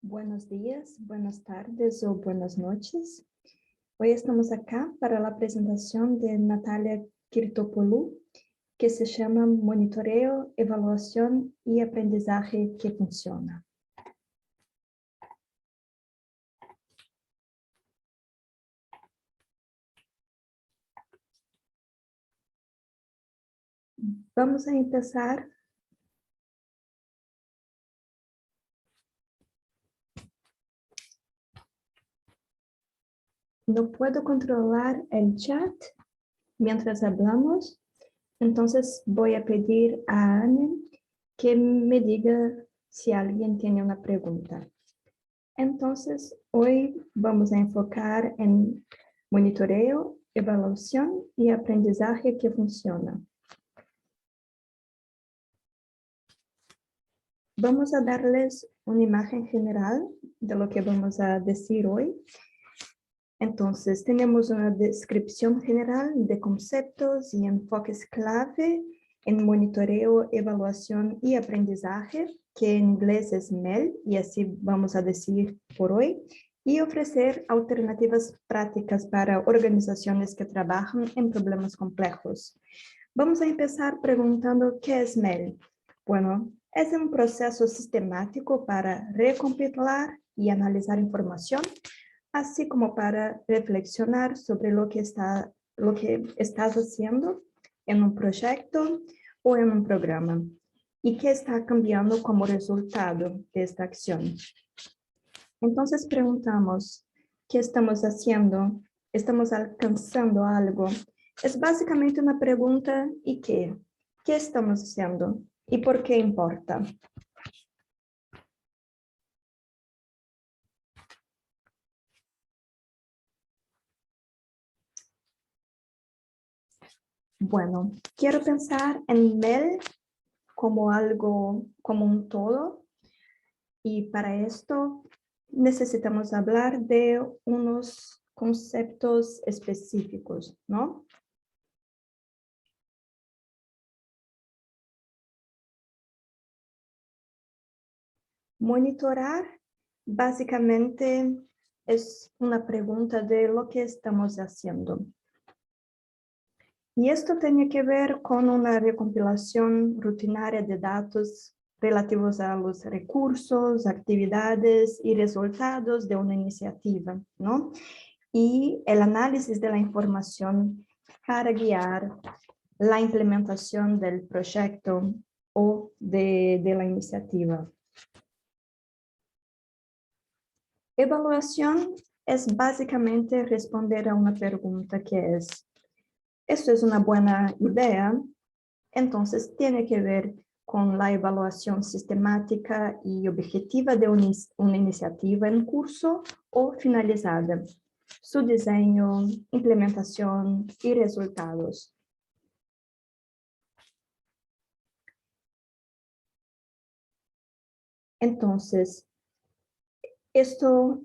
Buenos días, buenas tardes o buenas noches. Hoy estamos acá para la presentación de Natalia Kirtopoulou, que se llama Monitoreo, Evaluación y Aprendizaje que Funciona. Vamos a empezar. No puedo controlar el chat mientras hablamos, entonces voy a pedir a Anne que me diga si alguien tiene una pregunta. Entonces, hoy vamos a enfocar en monitoreo, evaluación y aprendizaje que funciona. Vamos a darles una imagen general de lo que vamos a decir hoy. Entonces, tenemos una descripción general de conceptos y enfoques clave en monitoreo, evaluación y aprendizaje, que en inglés es MEL, y así vamos a decir por hoy, y ofrecer alternativas prácticas para organizaciones que trabajan en problemas complejos. Vamos a empezar preguntando ¿qué es MEL? Bueno, es un proceso sistemático para recompilar y analizar información, así como para reflexionar sobre lo que estás haciendo en un proyecto o en un programa y qué está cambiando como resultado de esta acción. Entonces preguntamos, ¿qué estamos haciendo? ¿Estamos alcanzando algo? Es básicamente una pregunta, ¿y qué? ¿Qué estamos haciendo? ¿Y por qué importa? Bueno, quiero pensar en MEL como algo, como un todo, y para esto necesitamos hablar de unos conceptos específicos, ¿no? Monitorar básicamente es una pregunta de lo que estamos haciendo. Y esto tiene que ver con una recompilación rutinaria de datos relativos a los recursos, actividades y resultados de una iniciativa, ¿no? Y el análisis de la información para guiar la implementación del proyecto o de la iniciativa. Evaluación es básicamente responder a una pregunta que es, ¿esto es una buena idea? Entonces tiene que ver con la evaluación sistemática y objetiva de una iniciativa en curso o finalizada, su diseño, implementación y resultados. Entonces, esto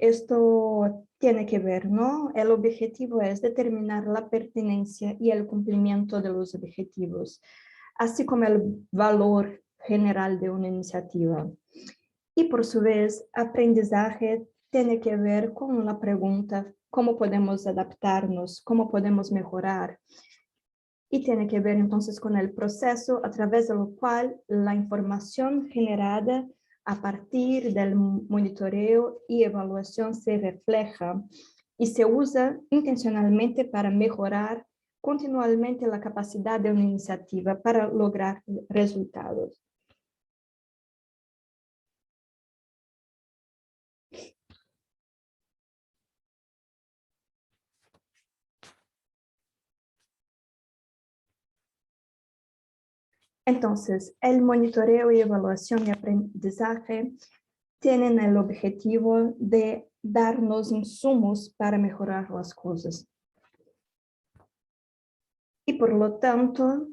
tiene que ver, ¿no? El objetivo es determinar la pertinencia y el cumplimiento de los objetivos, así como el valor general de una iniciativa. Y por su vez, aprendizaje tiene que ver con la pregunta, ¿cómo podemos adaptarnos? ¿Cómo podemos mejorar? Y tiene que ver entonces con el proceso a través del cual la información generada a partir del monitoreo y evaluación se refleja y se usa intencionalmente para mejorar continuamente la capacidad de una iniciativa para lograr resultados. Entonces, el monitoreo y evaluación y aprendizaje tienen el objetivo de darnos insumos para mejorar las cosas. Y por lo tanto,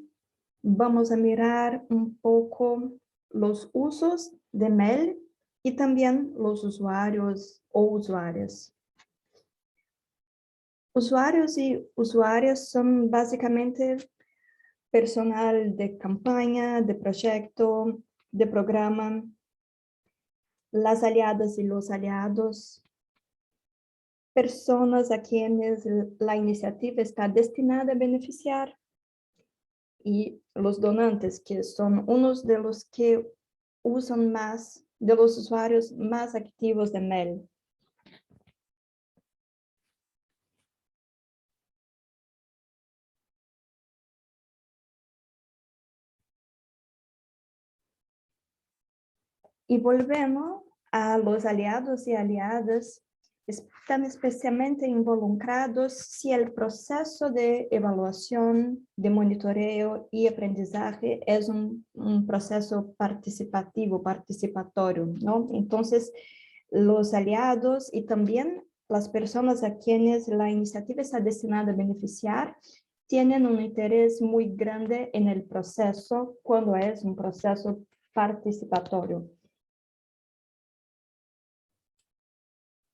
vamos a mirar un poco los usos de MEL y también los usuarios o usuarias. Usuarios y usuarias son básicamente personal de campaña, de proyecto, de programa. las aliadas y los aliados, personas a quienes la iniciativa está destinada a beneficiar, y los donantes, que son unos de los que usan más, de los usuarios más activos de Meli. Y volvemos a los aliados y aliadas, están especialmente involucrados si el proceso de evaluación, de monitoreo y aprendizaje es un proceso participatorio, ¿no? Entonces, los aliados y también las personas a quienes la iniciativa está destinada a beneficiar tienen un interés muy grande en el proceso cuando es un proceso participatorio.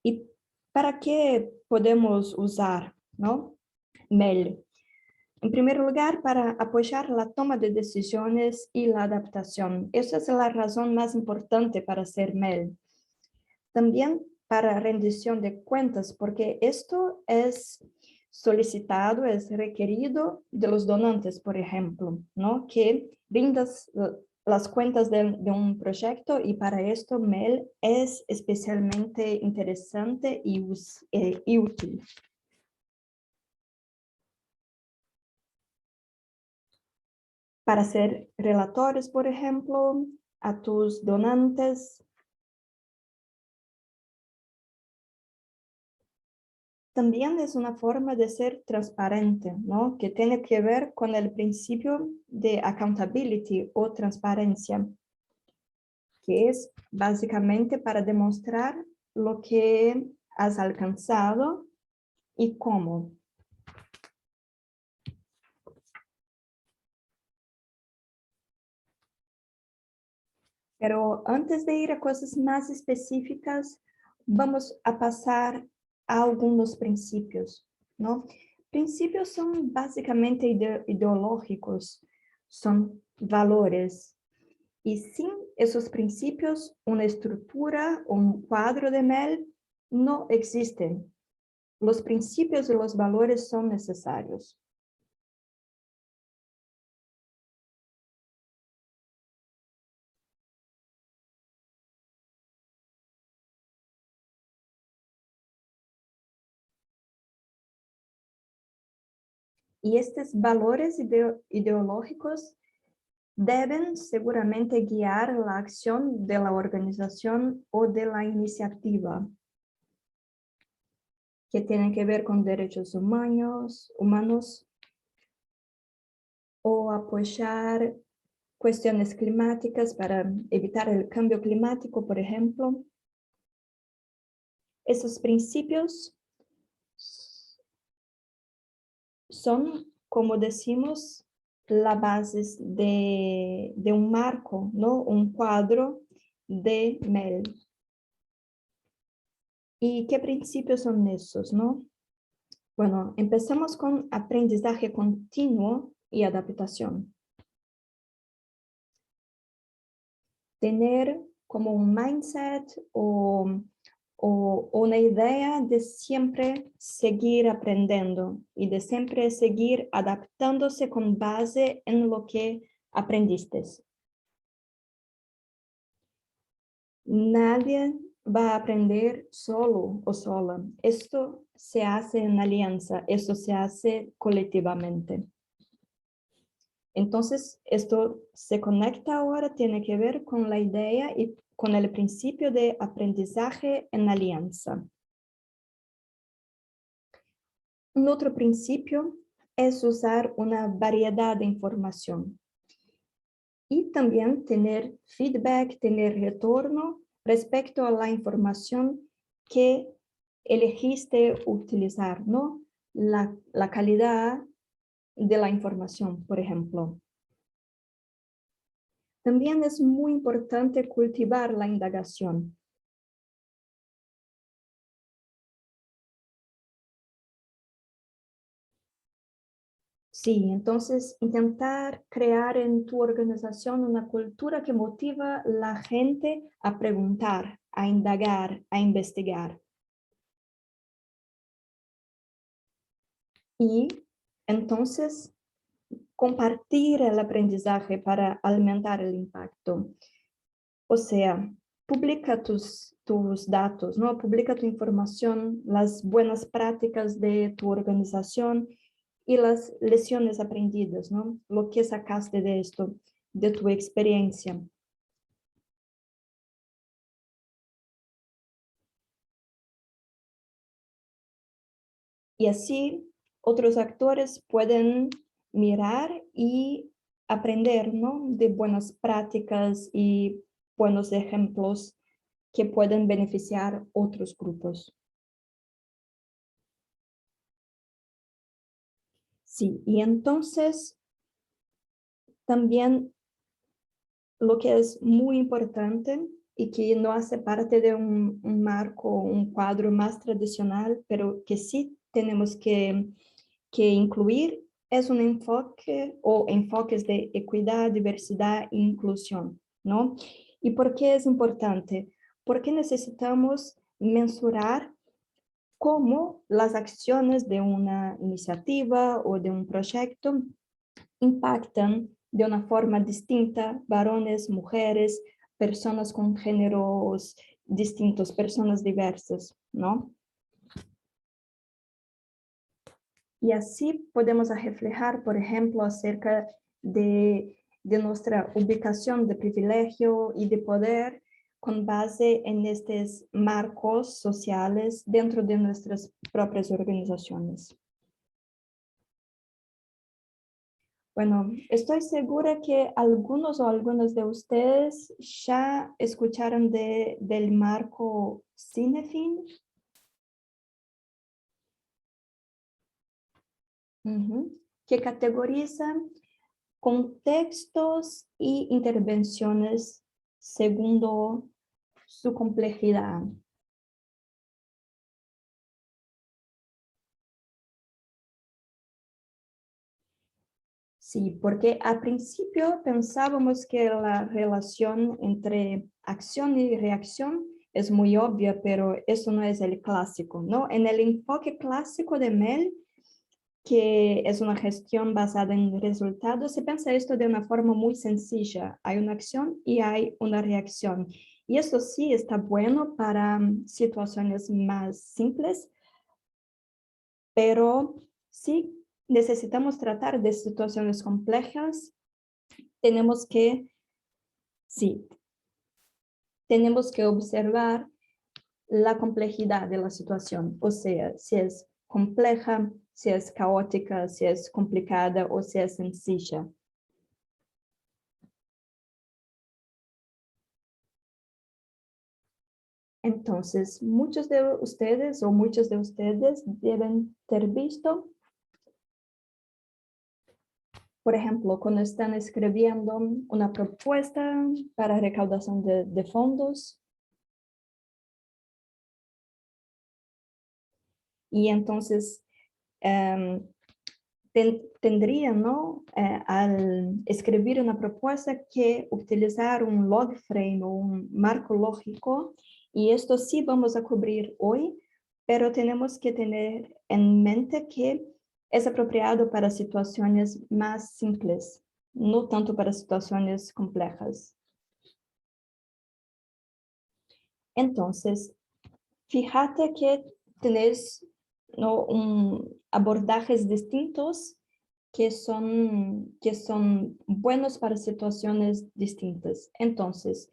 ¿Y para qué podemos usar, ¿no? Meli? En primer lugar, para apoyar la toma de decisiones y la adaptación. Esa es la razón más importante para hacer Meli. También para rendición de cuentas, porque esto es solicitado, es requerido de los donantes, por ejemplo, ¿no? Que rindas las cuentas de un proyecto, y para esto Meli es especialmente interesante y útil. Para ser relatores, por ejemplo, a tus donantes. También es una forma de ser transparente, ¿no? Que tiene que ver con el principio de accountability o transparencia, que es básicamente para demostrar lo que has alcanzado y cómo. Pero antes de ir a cosas más específicas, vamos a pasar a algunos principios, ¿no? Principios son básicamente ideológicos, son valores. Y sin esos principios, una estructura o un cuadro de Meli no existen. Los principios y los valores son necesarios. Y estos valores ideológicos deben seguramente guiar la acción de la organización o de la iniciativa, que tienen que ver con derechos humanos o apoyar cuestiones climáticas para evitar el cambio climático, por ejemplo. Esos principios son, como decimos, la base de un marco, ¿no? Un cuadro de Meli. ¿Y qué principios son esos, no? Bueno, empezamos con aprendizaje continuo y adaptación. Tener como un mindset o una idea de siempre seguir aprendiendo y de siempre seguir adaptándose con base en lo que aprendiste. Nadie va a aprender solo o sola. Esto se hace en alianza, esto se hace colectivamente. Entonces, esto se conecta ahora, tiene que ver con la idea y con el principio de aprendizaje en alianza. Un otro principio es usar una variedad de información y también tener feedback, tener retorno respecto a la información que elegiste utilizar, ¿no? La calidad de la información, por ejemplo. También es muy importante cultivar la indagación. Sí, entonces intentar crear en tu organización una cultura que motiva a la gente a preguntar, a indagar, a investigar. Y entonces compartir el aprendizaje para aumentar el impacto. O sea, publica tus datos, ¿no? Publica tu información, las buenas prácticas de tu organización y las lecciones aprendidas, ¿no? Lo que sacaste de esto, de tu experiencia. Y así otros actores pueden mirar y aprender, ¿no? De buenas prácticas y buenos ejemplos que pueden beneficiar otros grupos. Sí, y entonces también lo que es muy importante y que no hace parte de un marco, un cuadro más tradicional, pero que sí tenemos que incluir, es un enfoque o enfoques de equidad, diversidad e inclusión, ¿no? ¿Y por qué es importante? Porque necesitamos mensurar cómo las acciones de una iniciativa o de un proyecto impactan de una forma distinta varones, mujeres, personas con géneros distintos, personas diversas, ¿no? Y así podemos reflejar, por ejemplo, acerca de nuestra ubicación de privilegio y de poder con base en estos marcos sociales dentro de nuestras propias organizaciones. Bueno, estoy segura que algunos o algunas de ustedes ya escucharon del marco Cinefin, que categoriza contextos y intervenciones según su complejidad. Sí, porque al principio pensábamos que la relación entre acción y reacción es muy obvia, pero eso no es el clásico, ¿no? En el enfoque clásico de Mel, que es una gestión basada en resultados, se piensa esto de una forma muy sencilla. Hay una acción y hay una reacción. Y eso sí está bueno para situaciones más simples, pero sí necesitamos tratar de situaciones complejas, tenemos que, sí, tenemos que observar la complejidad de la situación, o sea, si es compleja, si es caótica, si es complicada o si es sencilla. Entonces, muchos de ustedes o muchos de ustedes deben ter visto, por ejemplo, cuando están escribiendo una propuesta para recaudación de fondos y entonces tendrían, ¿no? Al escribir una propuesta que utilizar un log frame o un marco lógico, y esto sí vamos a cubrir hoy, pero tenemos que tener en mente que es apropiado para situaciones más simples, no tanto para situaciones complejas. Entonces, fíjate que tenés, ¿no? Abordajes distintos que son buenos para situaciones distintas. Entonces,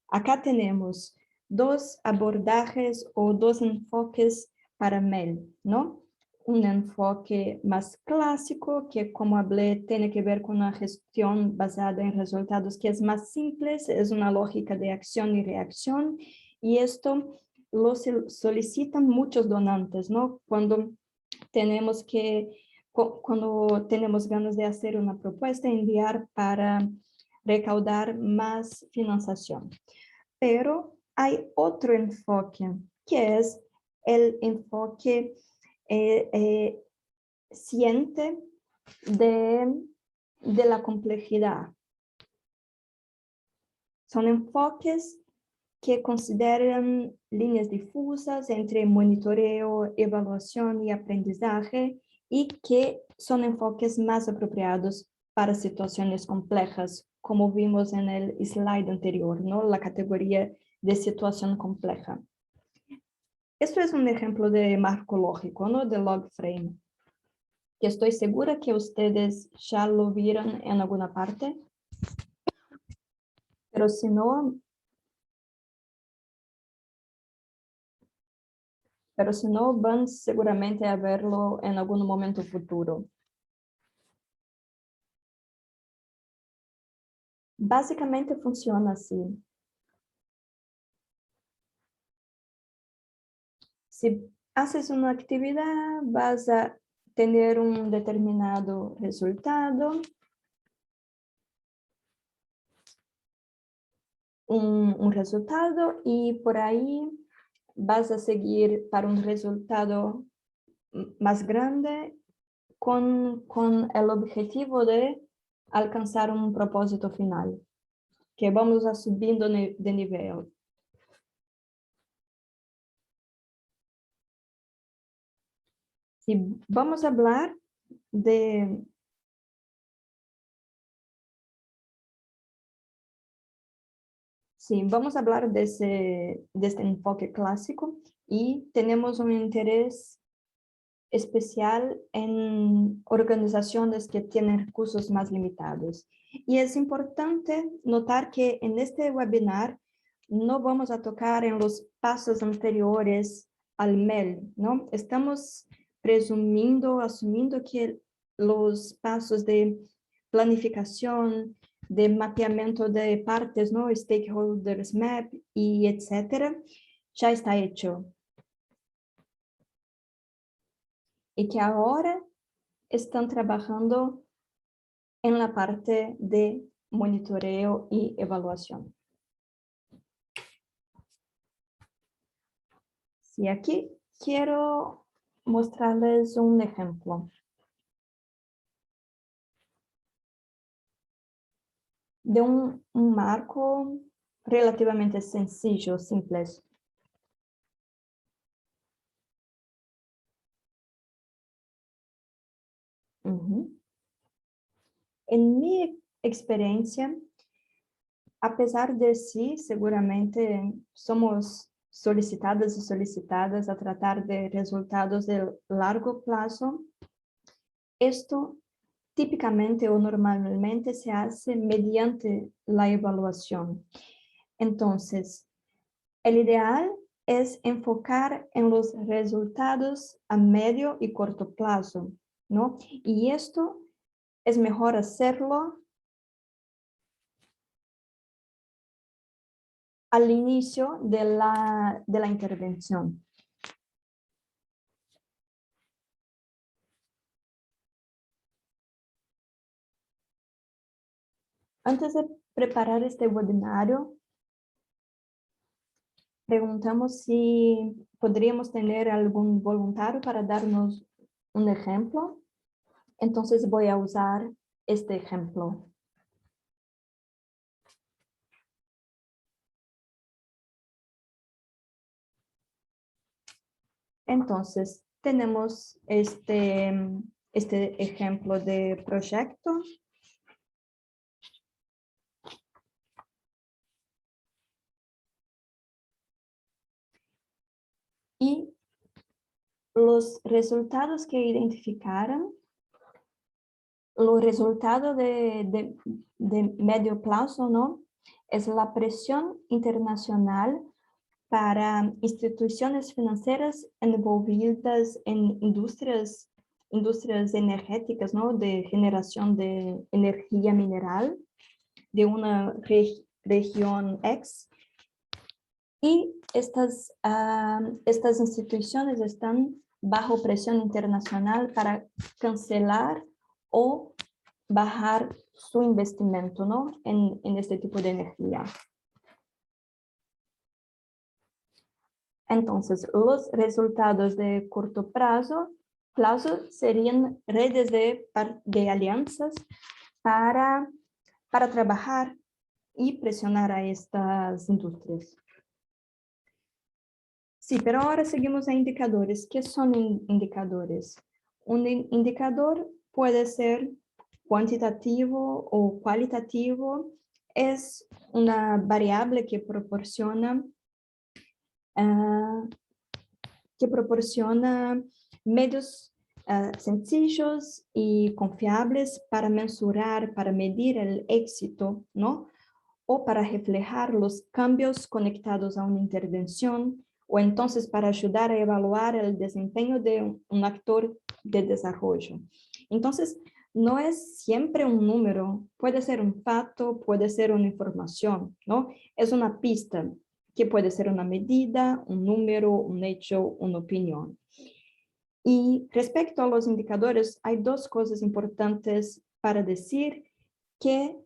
acá tenemos dos abordajes o dos enfoques para Mel, ¿no? Un enfoque más clásico, que como hablé, tiene que ver con una gestión basada en resultados que es más simple, es una lógica de acción y reacción, y esto lo solicitan muchos donantes, ¿no? Tenemos que, cuando tenemos ganas de hacer una propuesta, enviar para recaudar más financiación. Pero hay otro enfoque, que es el enfoque eh, siente de la complejidad. Son enfoques que consideran líneas difusas entre monitoreo, evaluación y aprendizaje y que son enfoques más apropiados para situaciones complejas, como vimos en el slide anterior, ¿no? La categoría de situación compleja. Esto es un ejemplo de marco lógico, ¿no? De log frame, que estoy segura que ustedes ya lo vieron en alguna parte, pero si no, van seguramente a verlo en algún momento futuro. Básicamente funciona así. Si haces una actividad, vas a tener un determinado resultado, un resultado, y por ahí vas a seguir para un resultado más grande con el objetivo de alcanzar un propósito final, que vamos a subiendo de nivel. Si vamos a hablar de vamos a hablar de este enfoque clásico y tenemos un interés especial en organizaciones que tienen recursos más limitados. Y es importante notar que en este webinar no vamos a tocar en los pasos anteriores al MEL, ¿no? Estamos asumiendo que los pasos de planificación, de mapeamiento de partes, ¿no? Stakeholders map y etcétera, ya está hecho. Y que ahora están trabajando en la parte de monitoreo y evaluación. Sí, aquí quiero mostrarles un ejemplo de un marco relativamente sencillo, simple. En mi experiencia, a pesar de sí, seguramente somos solicitadas y solicitadas a tratar de resultados de largo plazo, esto típicamente o normalmente se hace mediante la evaluación. Entonces, el ideal es enfocar en los resultados a medio y corto plazo, ¿no? Y esto es mejor hacerlo al inicio de la intervención. Antes de preparar este webinario, preguntamos si podríamos tener algún voluntario para darnos un ejemplo. Entonces voy a usar este ejemplo. Entonces, tenemos este ejemplo de proyecto. Y los resultados que identificaron, los resultados de medio plazo, ¿no? Es la presión internacional para instituciones financieras envolvidas en industrias energéticas, ¿no? De generación de energía mineral de una región X. Y estas instituciones están bajo presión internacional para cancelar o bajar su investimento, ¿no? en este tipo de energía. Entonces, los resultados de corto plazo plazo serían redes de alianzas para trabajar y presionar a estas industrias. Sí, pero ahora seguimos a indicadores. ¿Qué son indicadores? Un indicador puede ser cuantitativo o cualitativo. Es una variable que proporciona medios sencillos y confiables para mensurar, para medir el éxito, ¿no? O para reflejar los cambios conectados a una intervención, o entonces para ayudar a evaluar el desempeño de un actor de desarrollo. Entonces, no es siempre un número, puede ser un fato, puede ser una información, ¿no? Es una pista que puede ser una medida, un número, un hecho, una opinión. Y respecto a los indicadores, hay dos cosas importantes para decir que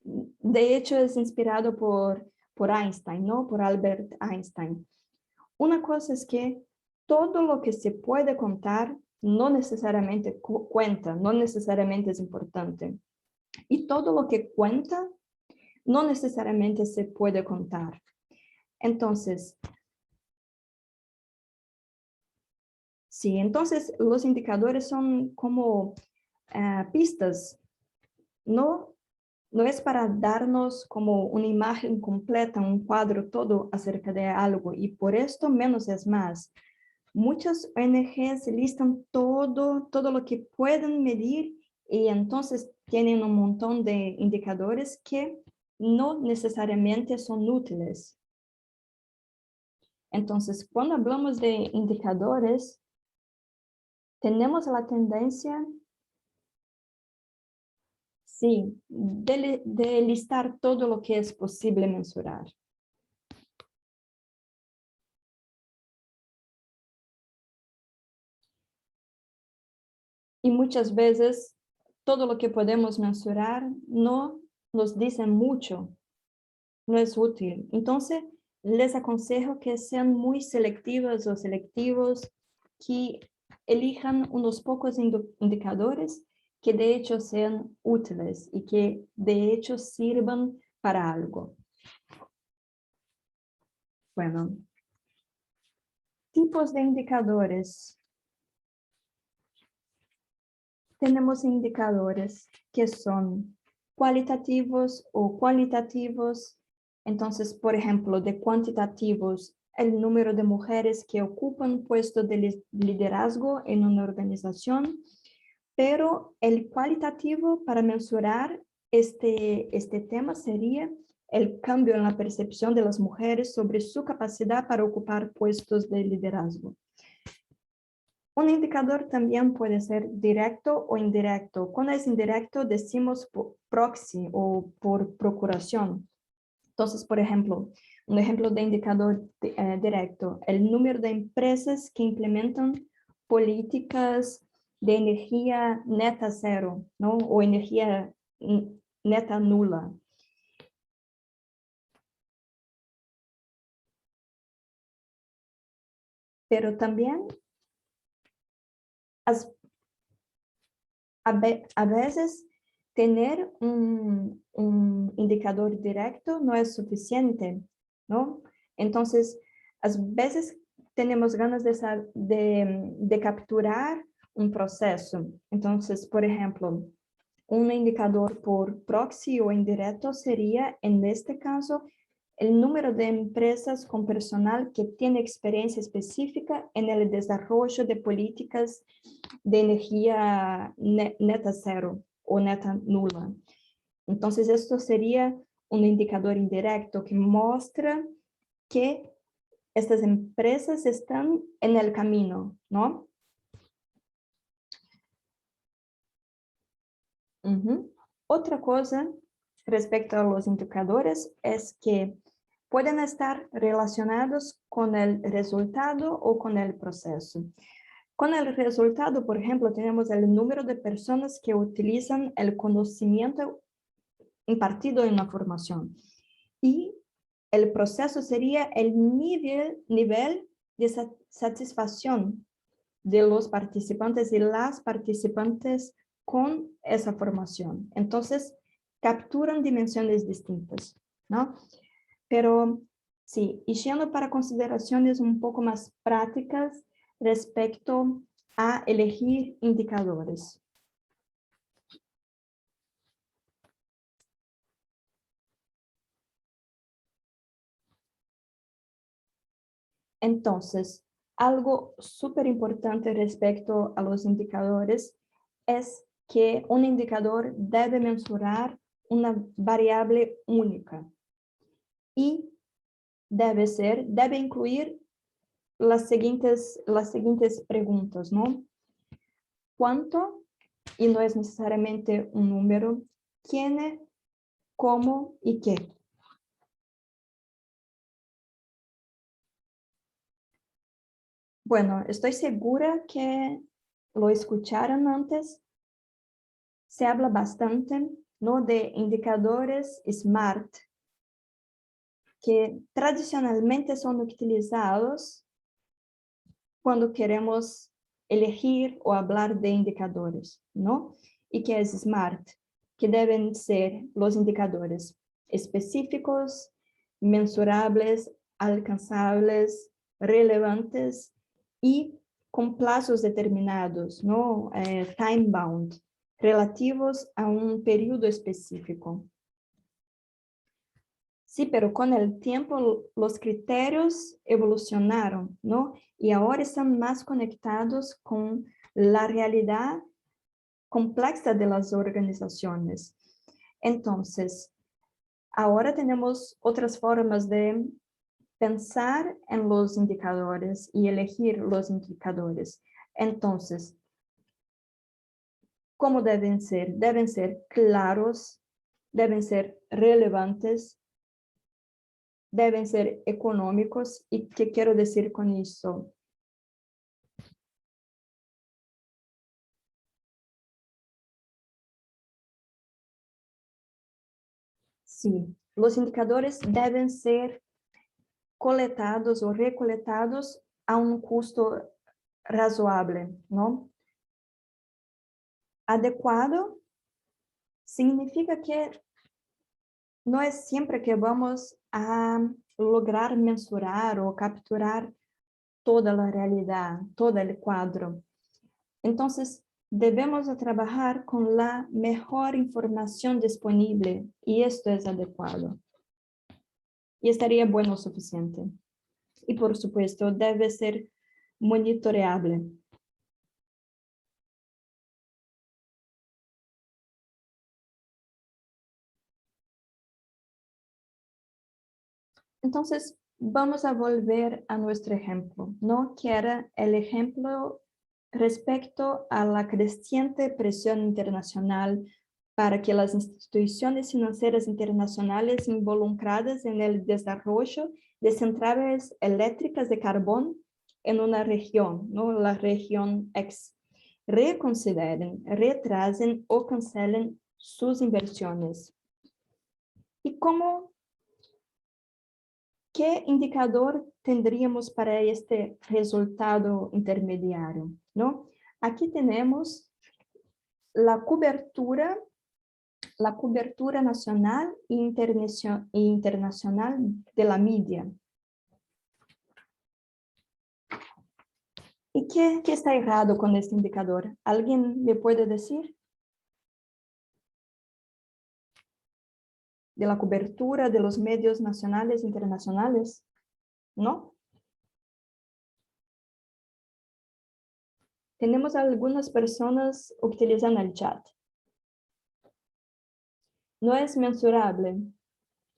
de hecho es inspirado por Einstein, ¿no? Por Albert Einstein. Una cosa es que todo lo que se puede contar no necesariamente cuenta, no necesariamente es importante. Y todo lo que cuenta no necesariamente se puede contar. Entonces, sí, entonces los indicadores son como pistas, no es para darnos como una imagen completa, un cuadro todo acerca de algo, y por esto menos es más. Muchas ONGs listan todo lo que pueden medir y entonces tienen un montón de indicadores que no necesariamente son útiles. Entonces, cuando hablamos de indicadores, tenemos la tendencia, sí, de listar todo lo que es posible mensurar. Y muchas veces todo lo que podemos mensurar no nos dice mucho, no es útil. Entonces, les aconsejo que sean muy selectivos o selectivos, que elijan unos pocos indicadores que de hecho sean útiles y que de hecho sirvan para algo. Bueno, tipos de indicadores. Tenemos indicadores que son cualitativos o cualitativos. Entonces, por ejemplo, de cuantitativos, el número de mujeres que ocupan puestos de liderazgo en una organización, pero el cualitativo para mensurar este tema sería el cambio en la percepción de las mujeres sobre su capacidad para ocupar puestos de liderazgo. Un indicador también puede ser directo o indirecto. Cuando es indirecto, decimos por proxy o por procuración. Entonces, por ejemplo, un ejemplo de indicador directo, el número de empresas que implementan políticas de energía neta cero, ¿no? O energía neta nula. Pero también a veces tener un indicador directo no es suficiente, ¿no? Entonces, a veces tenemos ganas de capturar un proceso. Entonces, por ejemplo, un indicador por proxy o indirecto sería, en este caso, el número de empresas con personal que tiene experiencia específica en el desarrollo de políticas de energía neta cero o neta nula. Entonces, esto sería un indicador indirecto que muestra que estas empresas están en el camino, ¿no? Otra cosa respecto a los indicadores es que pueden estar relacionados con el resultado o con el proceso. Con el resultado, por ejemplo, tenemos el número de personas que utilizan el conocimiento impartido en la formación. Y el proceso sería el nivel de satisfacción de los participantes y las participantes con esa formación. Entonces, capturan dimensiones distintas, ¿no? Pero sí, y yendo para consideraciones un poco más prácticas respecto a elegir indicadores. Entonces, algo súper importante respecto a los indicadores es que un indicador debe mensurar una variable única y debe incluir las siguientes preguntas, ¿no? ¿Cuánto? Y no es necesariamente un número. ¿Quién? ¿Cómo? ¿Y qué? Bueno, estoy segura que lo escucharon antes. Se habla bastante, ¿no?, de indicadores SMART, que tradicionalmente son utilizados cuando queremos elegir o hablar de indicadores, ¿no? ¿Y qué es SMART? Que deben ser los indicadores específicos, mensurables, alcanzables, relevantes y con plazos determinados, ¿no? Time bound, relativos a un periodo específico. Sí, pero con el tiempo los criterios evolucionaron, ¿no? Y ahora están más conectados con la realidad compleja de las organizaciones. Entonces, ahora tenemos otras formas de pensar en los indicadores y elegir los indicadores. Entonces, ¿cómo deben ser? Deben ser claros, deben ser relevantes, deben ser económicos. ¿Y qué quiero decir con eso? Sí, los indicadores deben ser coletados o recolectados a un costo razonable, ¿no? Adecuado significa que no es siempre que vamos a lograr mensurar o capturar toda la realidad, todo el cuadro. Entonces, debemos trabajar con la mejor información disponible y esto es adecuado. Y estaría bueno suficiente. Y por supuesto, debe ser monitoreable. Entonces, vamos a volver a nuestro ejemplo, ¿no? Que era el ejemplo respecto a la creciente presión internacional para que las instituciones financieras internacionales involucradas en el desarrollo de centrales eléctricas de carbón en una región, ¿no?, la región X, reconsideren, retrasen o cancelen sus inversiones. ¿Y qué indicador tendríamos para este resultado intermediario, ¿no? Aquí tenemos la cobertura nacional e internacional de la media. ¿Y qué está errado con este indicador? ¿Alguien me puede decir? De la cobertura de los medios nacionales e internacionales, ¿no? Tenemos algunas personas utilizando el chat. No es mensurable.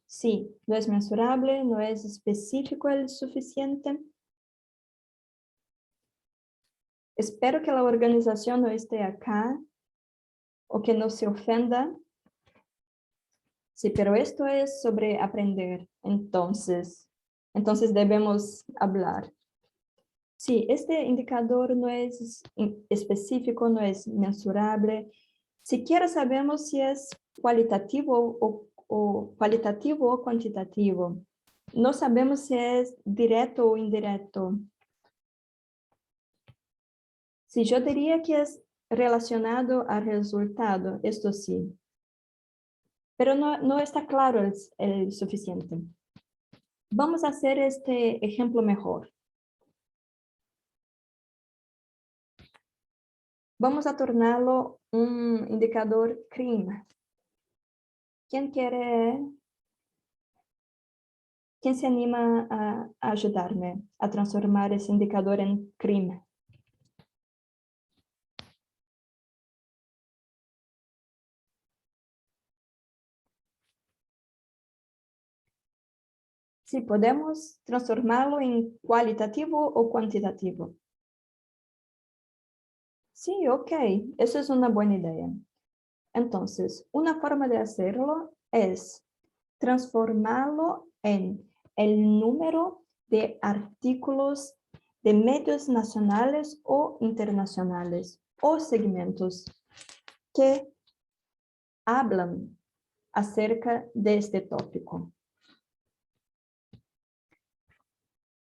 Sí, no es mensurable, no es específico el suficiente. Espero que la organización no esté acá o que no se ofenda. Sí, pero esto es sobre aprender. Entonces debemos hablar. Sí, este indicador no es específico, no es mensurable. Siquiera sabemos si es cualitativo o cuantitativo. No sabemos si es directo o indirecto. Sí, yo diría que es relacionado al resultado, esto sí. Pero no está claro el suficiente. Vamos a hacer este ejemplo mejor. Vamos a tornarlo un indicador CRIM. ¿Quién se anima a ayudarme a transformar ese indicador en CRIM? Sí, podemos transformarlo en cualitativo o cuantitativo. Sí, ok, eso es una buena idea. Entonces, una forma de hacerlo es transformarlo en el número de artículos de medios nacionales o internacionales o segmentos que hablan acerca de este tópico.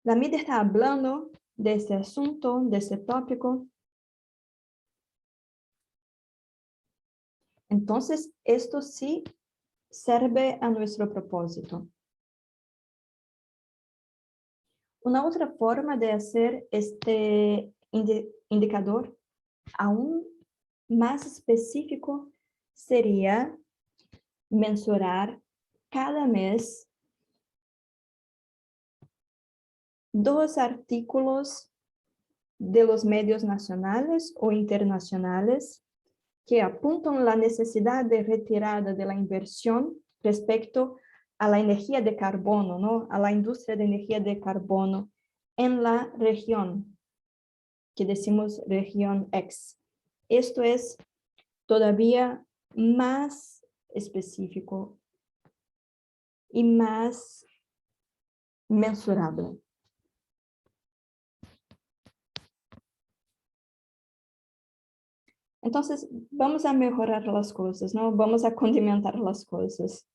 La mídia está hablando de este asunto, de este tópico. Entonces, esto sí sirve a nuestro propósito. Una otra forma de hacer este indicador aún más específico sería mensurar cada mes 2 artículos de los medios nacionales o internacionales que apuntan la necesidad de retirada de la inversión respecto a la energía de carbono, ¿no? A la industria de energía de carbono en la región, que decimos región X. Esto es todavía más específico y más mensurable. Entonces, vamos a mejorar las cosas, ¿no? Vamos a condimentar las cosas.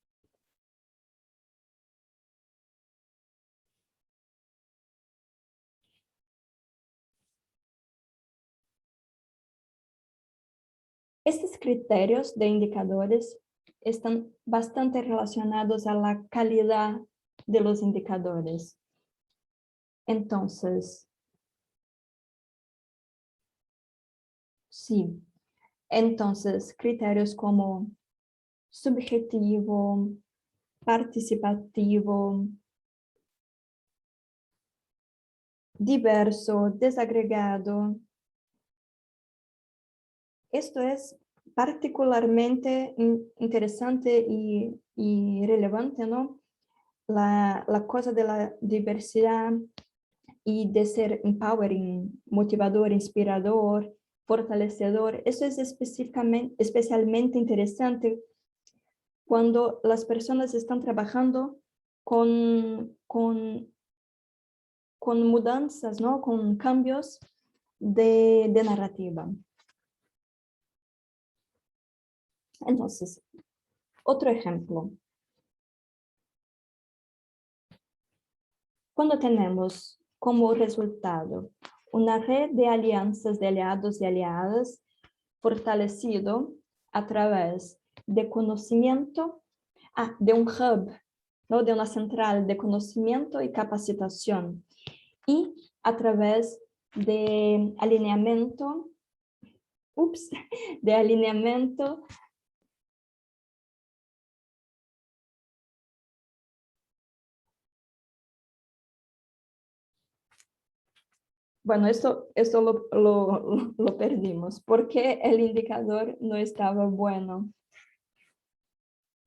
Estos criterios de indicadores están bastante relacionados a la calidad de los indicadores. Entonces, sí. Entonces, criterios como subjetivo, participativo, diverso, desagregado. Esto es particularmente interesante y relevante, ¿no? La cosa de la diversidad y de ser empowering, motivador, inspirador, fortalecedor. Eso es especialmente interesante cuando las personas están trabajando con mudanzas, ¿no? Con cambios de narrativa. Entonces, otro ejemplo. Cuando tenemos como resultado una red de alianzas de aliados y aliadas fortalecido a través de conocimiento, de un hub, ¿no? De una central de conocimiento y capacitación, y a través de alineamiento, de alineamiento Bueno, esto lo perdimos porque el indicador no estaba bueno.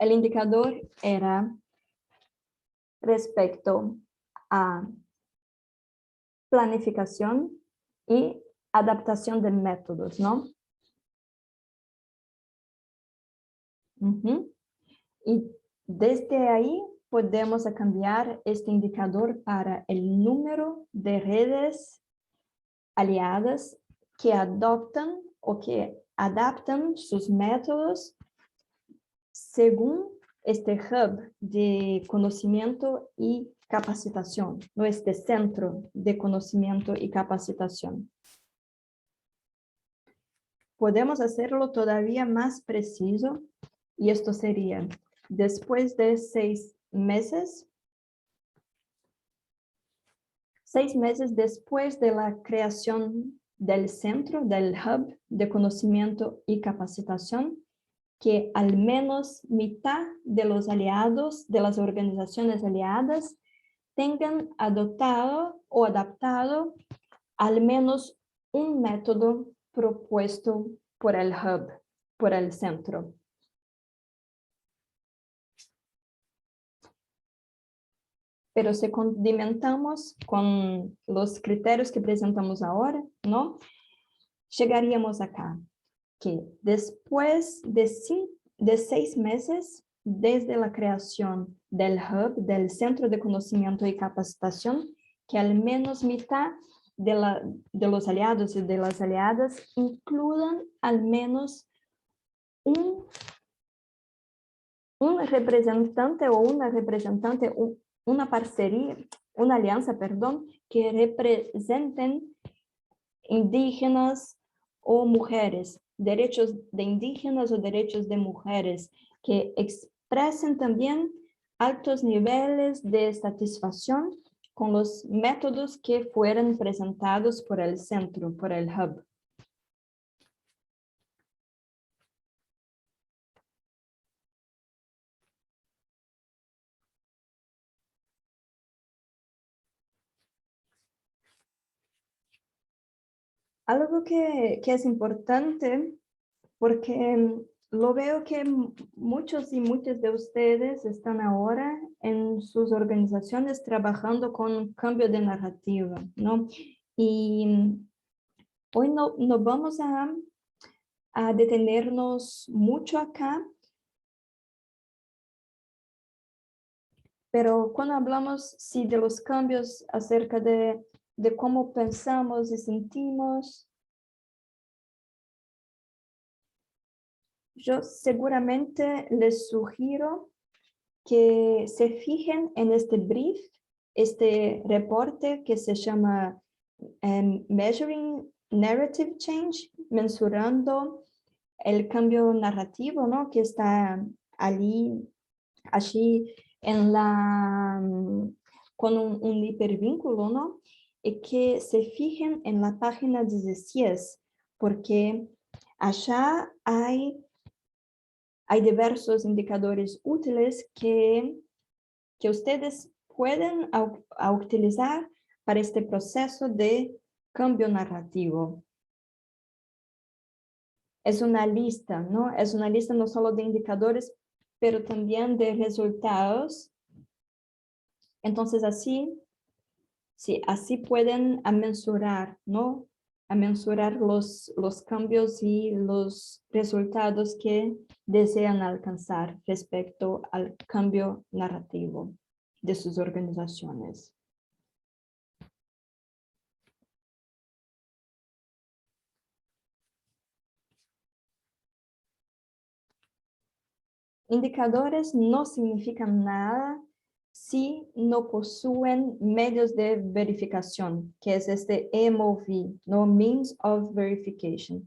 El indicador era respecto a planificación y adaptación de métodos, ¿no? Y desde ahí podemos cambiar este indicador para el número de redes aliadas que adoptan o que adaptan sus métodos según este hub de conocimiento y capacitación, no este centro de conocimiento y capacitación. podemos hacerlo todavía más preciso y esto sería después de 6 meses, 6 meses después de la creación del centro, del hub de conocimiento y capacitación, que al menos mitad de los aliados de las organizaciones aliadas tengan adoptado o adaptado al menos un método propuesto por el hub, por el centro. Pero si condimentamos con los criterios que presentamos ahora, ¿no? Llegaríamos acá, que después de 6 meses desde la creación del hub, del Centro de Conocimiento y Capacitación, que al menos mitad de los aliados y de las aliadas incluyan al menos un representante o una representante, una parcería, una alianza, perdón, que representen indígenas o mujeres, derechos de indígenas o derechos de mujeres, que expresen también altos niveles de satisfacción con los métodos que fueron presentados por el centro, por el hub. Algo que es importante, porque lo veo que muchos y muchas de ustedes están ahora en sus organizaciones trabajando con cambio de narrativa, ¿no? Y hoy no vamos a detenernos mucho acá, pero cuando hablamos sí, de los cambios acerca de cómo pensamos y sentimos, yo seguramente les sugiero que se fijen en este brief, este reporte que se llama Measuring Narrative Change, mensurando el cambio narrativo, ¿no? Que está allí en con un hipervínculo, ¿no? Y que se fijen en la página 16, porque allá hay diversos indicadores útiles que ustedes pueden utilizar para este proceso de cambio narrativo. Es una lista, ¿no? Es una lista no solo de indicadores, pero también de resultados. Entonces así, sí, así pueden mensurar, ¿no? A mensurar los cambios y los resultados que desean alcanzar respecto al cambio narrativo de sus organizaciones. Indicadores no significan nada si no poseen medios de verificación, que es este MOV, no Means of Verification.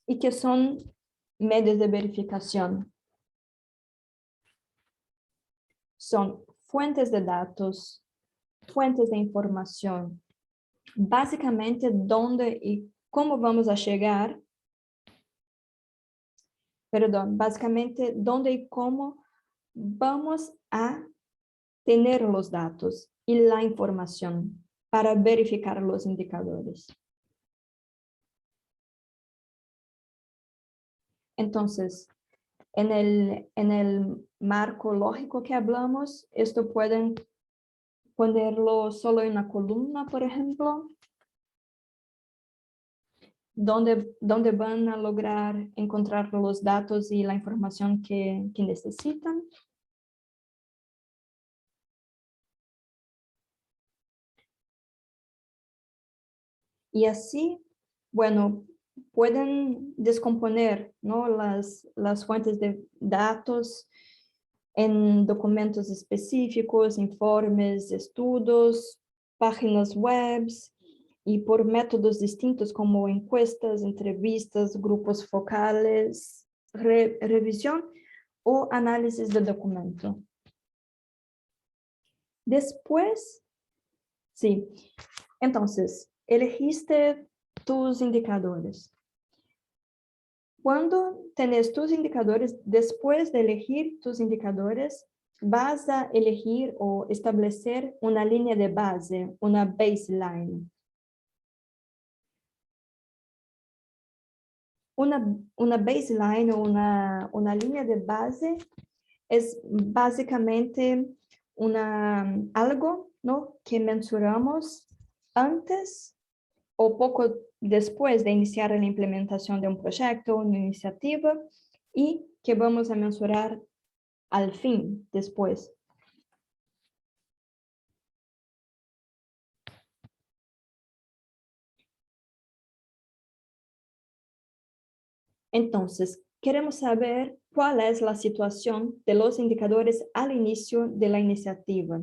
¿Y qué son medios de verificación? Son fuentes de datos, fuentes de información, básicamente dónde y cómo vamos a llegar, perdón, básicamente dónde y cómo vamos a tener los datos y la información para verificar los indicadores. Entonces, en el marco lógico que hablamos, esto pueden ponerlo solo en una columna, por ejemplo, donde van a lograr encontrar los datos y la información que necesitan. Y así, bueno, pueden descomponer, ¿no? las fuentes de datos en documentos específicos, informes, estudios, páginas web y por métodos distintos como encuestas, entrevistas, grupos focales, revisión o análisis del documento. Después, sí, entonces, elegiste tus indicadores. Cuando tenés tus indicadores, después de elegir tus indicadores, vas a elegir o establecer una línea de base, una baseline. Una baseline o una línea de base es básicamente algo, ¿no?, que mensuramos antes o poco después de iniciar la implementación de un proyecto, una iniciativa, y que vamos a mensurar al fin, después. Entonces, queremos saber cuál es la situación de los indicadores al inicio de la iniciativa.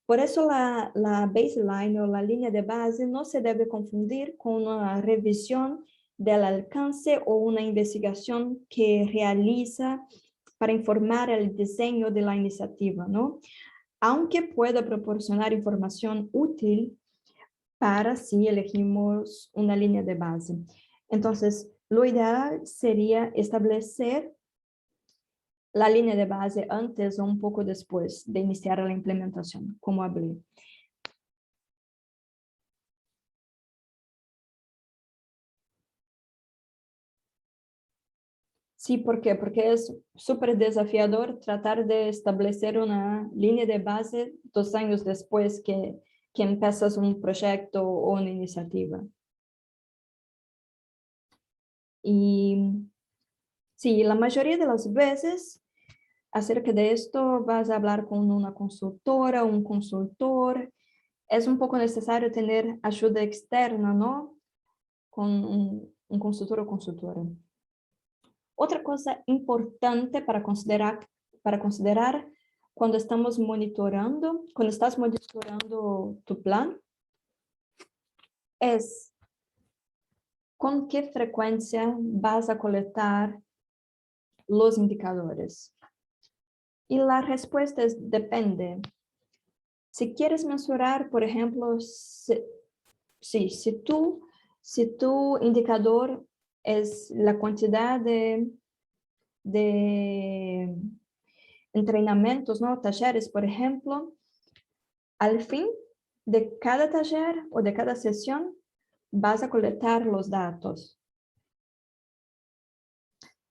Por eso la baseline o la línea de base no se debe confundir con una revisión del alcance o una investigación que realiza para informar el diseño de la iniciativa, ¿no? Aunque pueda proporcionar información útil para si elegimos una línea de base. Entonces, lo ideal sería establecer la línea de base antes o un poco después de iniciar la implementación, como hablé. Sí, ¿por qué? Porque es súper desafiador tratar de establecer una línea de base 2 años después que empiezas un proyecto o una iniciativa. Y sí, la mayoría de las veces acerca de esto vas a hablar con una consultora, un consultor. Es un poco necesario tener ayuda externa, ¿no? Con un consultor o consultora. Otra cosa importante para considerar cuando estás monitorando tu plan, es con qué frecuencia vas a colectar los indicadores. Y la respuesta es depende. Si quieres mensurar, por ejemplo, si tu indicador es la cantidad de entrenamientos, ¿no?, talleres, por ejemplo, al fin de cada taller o de cada sesión vas a colectar los datos.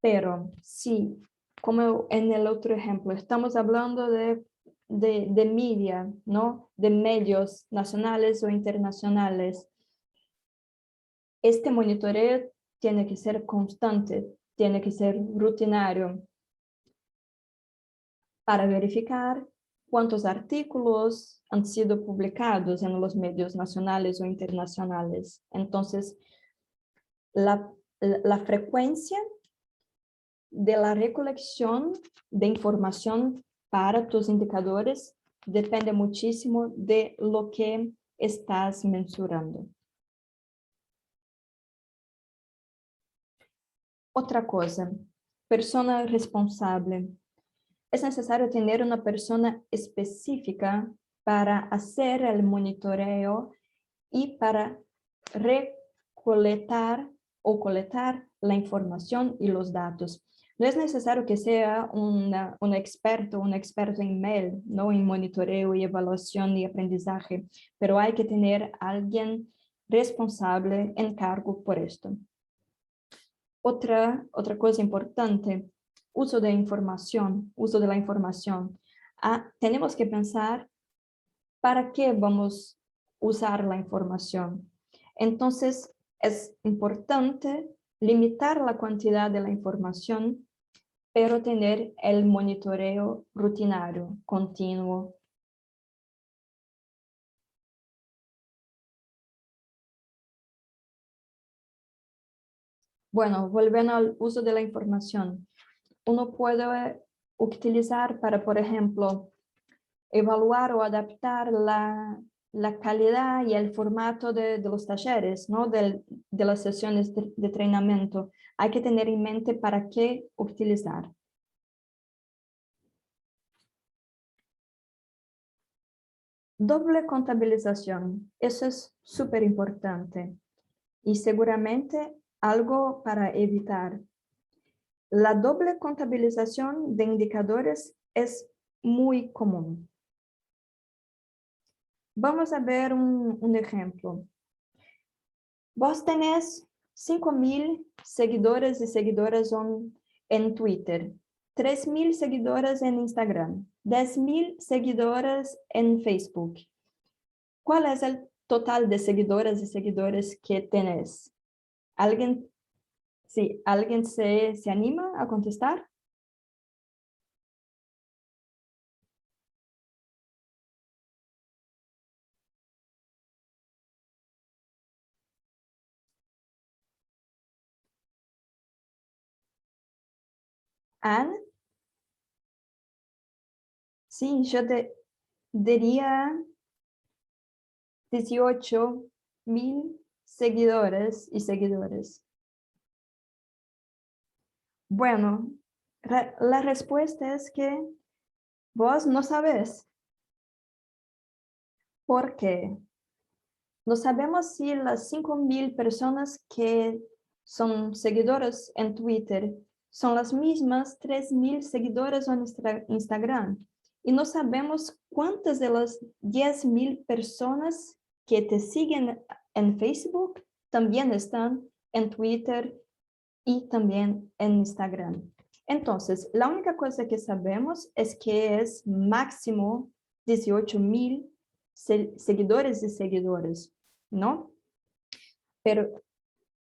Pero si, como en el otro ejemplo, estamos hablando de media, ¿no?, de medios nacionales o internacionales, este monitoreo tiene que ser constante, tiene que ser rutinario para verificar cuántos artículos han sido publicados en los medios nacionales o internacionales. Entonces, la frecuencia de la recolección de información para tus indicadores depende muchísimo de lo que estás mensurando. Otra cosa, persona responsable. Es necesario tener una persona específica para hacer el monitoreo y para recolectar o colectar la información y los datos. No es necesario que sea un experto en mail, ¿no?, en monitoreo y evaluación y aprendizaje, pero hay que tener a alguien responsable en cargo por esto. Otra cosa importante, uso de la información. Tenemos que pensar para qué vamos a usar la información. Entonces, es importante limitar la cantidad de la información, pero tener el monitoreo rutinario, continuo. Bueno, volviendo al uso de la información, uno puede utilizar para, por ejemplo, evaluar o adaptar la calidad y el formato de los talleres, ¿no? De las sesiones de entrenamiento. Hay que tener en mente para qué utilizar. Doble contabilización, eso es súper importante y seguramente algo para evitar. La doble contabilización de indicadores es muy común. Vamos a ver un ejemplo. Vos tenés 5.000 seguidores y seguidoras en Twitter, 3.000 seguidoras en Instagram, 10.000 seguidoras en Facebook. ¿Cuál es el total de seguidoras y seguidores que tenés? ¿Alguien se anima a contestar? Anne, sí, yo diría 18.000 seguidores y seguidores. Bueno, la respuesta es que vos no sabes. ¿Por qué? No sabemos si las 5.000 personas que son seguidores en Twitter son las mismas 3.000 seguidores en Instagram. Y no sabemos cuántas de las 10.000 personas que te siguen en Facebook también están en Twitter y también en Instagram. Entonces, la única cosa que sabemos es que es máximo 18.000 seguidores y seguidores, ¿no? Pero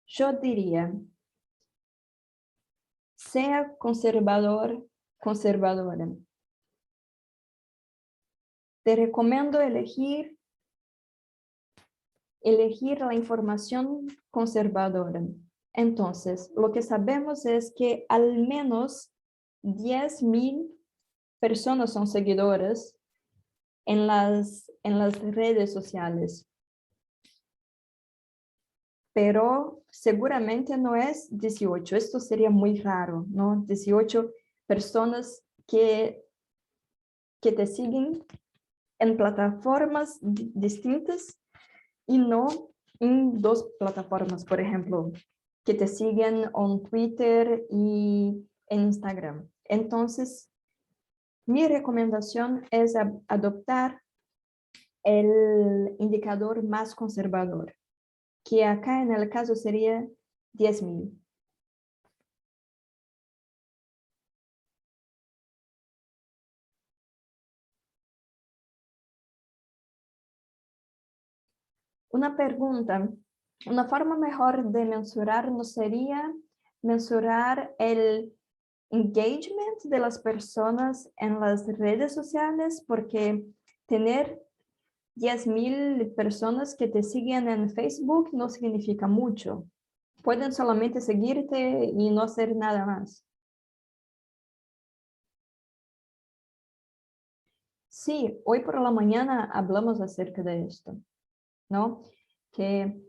yo diría, sea conservador, conservadora. Te recomiendo elegir la información conservadora. Entonces, lo que sabemos es que al menos 10.000 personas son seguidoras en las redes sociales. Pero seguramente no es 18. Esto sería muy raro, ¿no? 18 personas que te siguen en plataformas distintas y no en dos plataformas, por ejemplo, que te siguen en Twitter y en Instagram. Entonces, mi recomendación es adoptar el indicador más conservador, que acá en el caso sería 10.000. Una pregunta, una forma mejor de mensurar no sería mensurar el engagement de las personas en las redes sociales, porque tener 10.000 personas que te siguen en Facebook no significa mucho. Pueden solamente seguirte y no hacer nada más. Sí, hoy por la mañana hablamos acerca de esto, ¿no? Que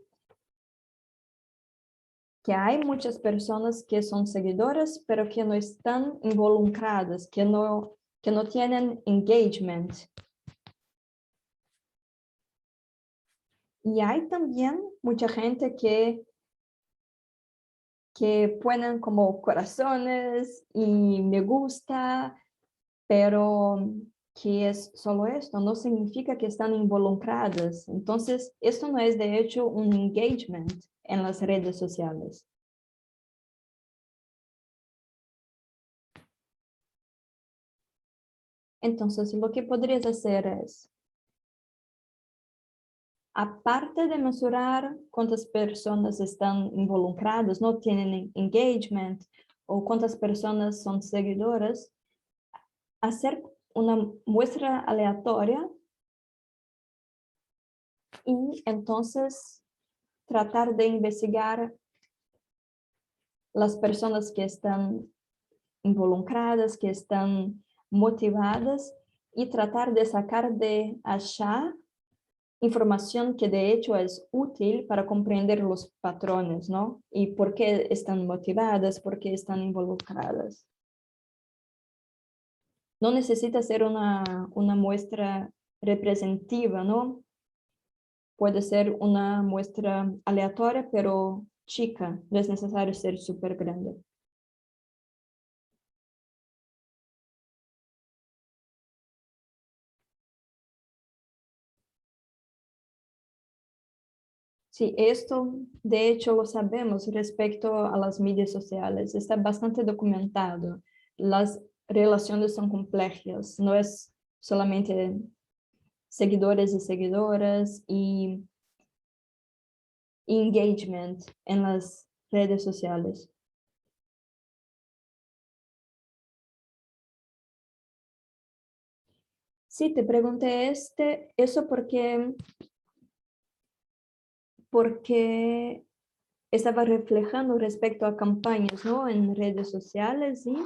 hay muchas personas que son seguidoras, pero que no están involucradas, que no tienen engagement. Y hay también mucha gente que ponen como corazones y me gusta, pero que es solo esto, no significa que están involucradas. Entonces, esto no es de hecho un engagement en las redes sociales. Entonces, lo que podrías hacer es, aparte de mesurar cuántas personas están involucradas, no tienen engagement, o cuántas personas son seguidoras, hacer una muestra aleatoria y entonces tratar de investigar las personas que están involucradas, que están motivadas y tratar de sacar de allá información que de hecho es útil para comprender los patrones, ¿no? Y por qué están motivadas, por qué están involucradas. No necesita ser una muestra representativa, ¿no? Puede ser una muestra aleatoria, pero chica. No es necesario ser súper grande. Sí, esto de hecho lo sabemos respecto a las medias sociales. Está bastante documentado. Las relaciones son complejas. No es solamente seguidores y seguidoras y engagement en las redes sociales. Sí, te pregunté eso porque estaba reflejando respecto a campañas, ¿no? En redes sociales y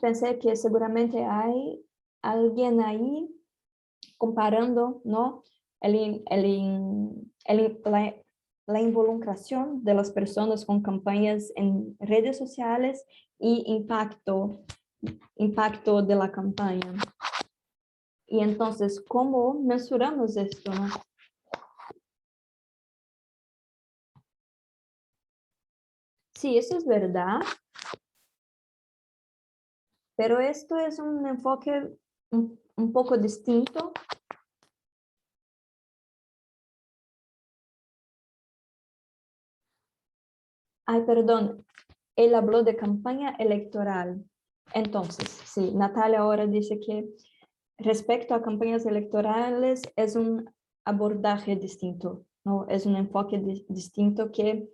pensé que seguramente hay alguien ahí comparando, ¿no? La involucración de las personas con campañas en redes sociales y impacto de la campaña. Y entonces, ¿cómo mensuramos esto, no? Sí, eso es verdad, pero esto es un enfoque un poco distinto. Ay, perdón, él habló de campaña electoral. Entonces, sí, Natalia ahora dice que respecto a campañas electorales es un abordaje distinto, ¿no? Es un enfoque distinto que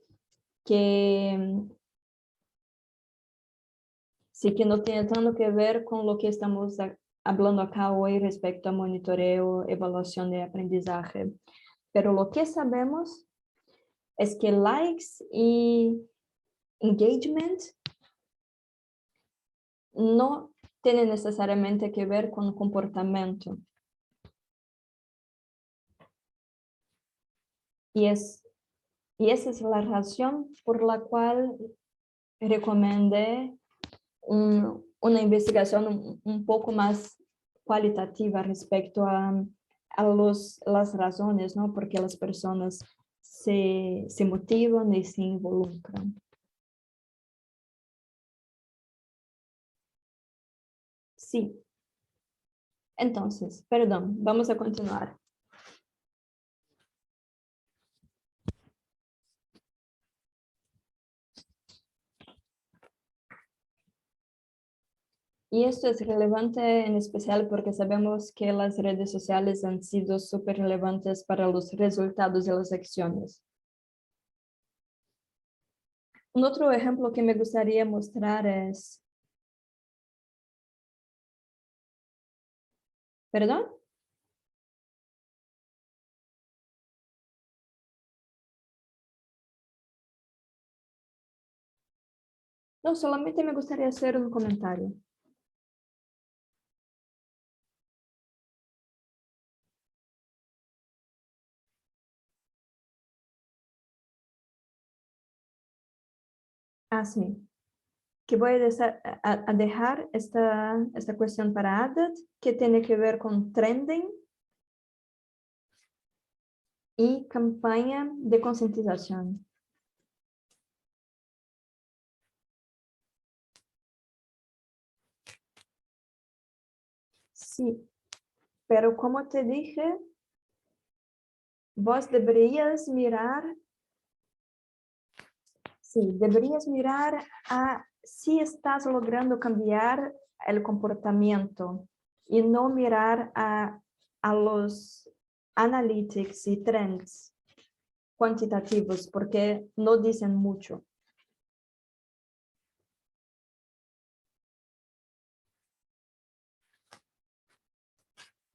sí que no tiene tanto que ver con lo que estamos hablando acá hoy respecto a monitoreo, evaluación de aprendizaje. Pero lo que sabemos es que likes y engagement no tienen necesariamente que ver con comportamiento. Y esa es la razón por la cual recomendé una investigación un poco más cualitativa respecto a las razones, ¿no? Porque las personas se motivan y se involucran. Sí, entonces, perdón, vamos a continuar. Y esto es relevante en especial porque sabemos que las redes sociales han sido súper relevantes para los resultados de las acciones. Un otro ejemplo que me gustaría mostrar es... ¿Perdón? No, solamente me gustaría hacer un comentario. Así que voy a dejar esta cuestión para Adat, que tiene que ver con trending y campaña de concientización. Sí, pero como te dije, vos deberías mirar a si estás logrando cambiar el comportamiento y no mirar a los analytics y trends cuantitativos porque no dicen mucho.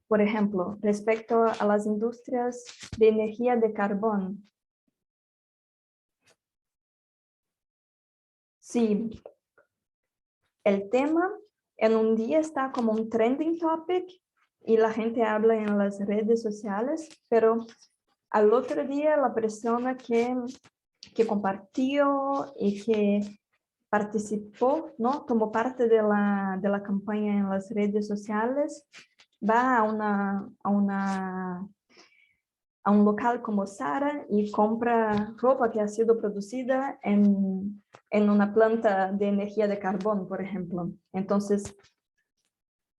Por ejemplo, respecto a las industrias de energía de carbón, sí, el tema en un día está como un trending topic y la gente habla en las redes sociales, pero al otro día la persona que compartió y que participó, ¿no? Tomó parte de la campaña en las redes sociales, va a un local como Zara y compra ropa que ha sido producida en una planta de energía de carbón, por ejemplo. Entonces,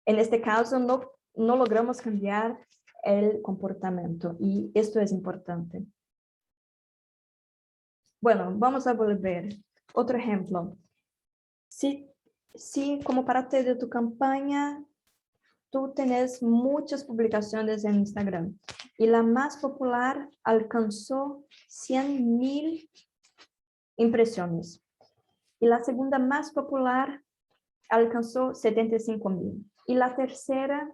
en este caso no logramos cambiar el comportamiento y esto es importante. Bueno, vamos a volver. Otro ejemplo. Si como parte de tu campaña tú tenés muchas publicaciones en Instagram y la más popular alcanzó 100,000 impresiones y la segunda más popular alcanzó 75,000 y la tercera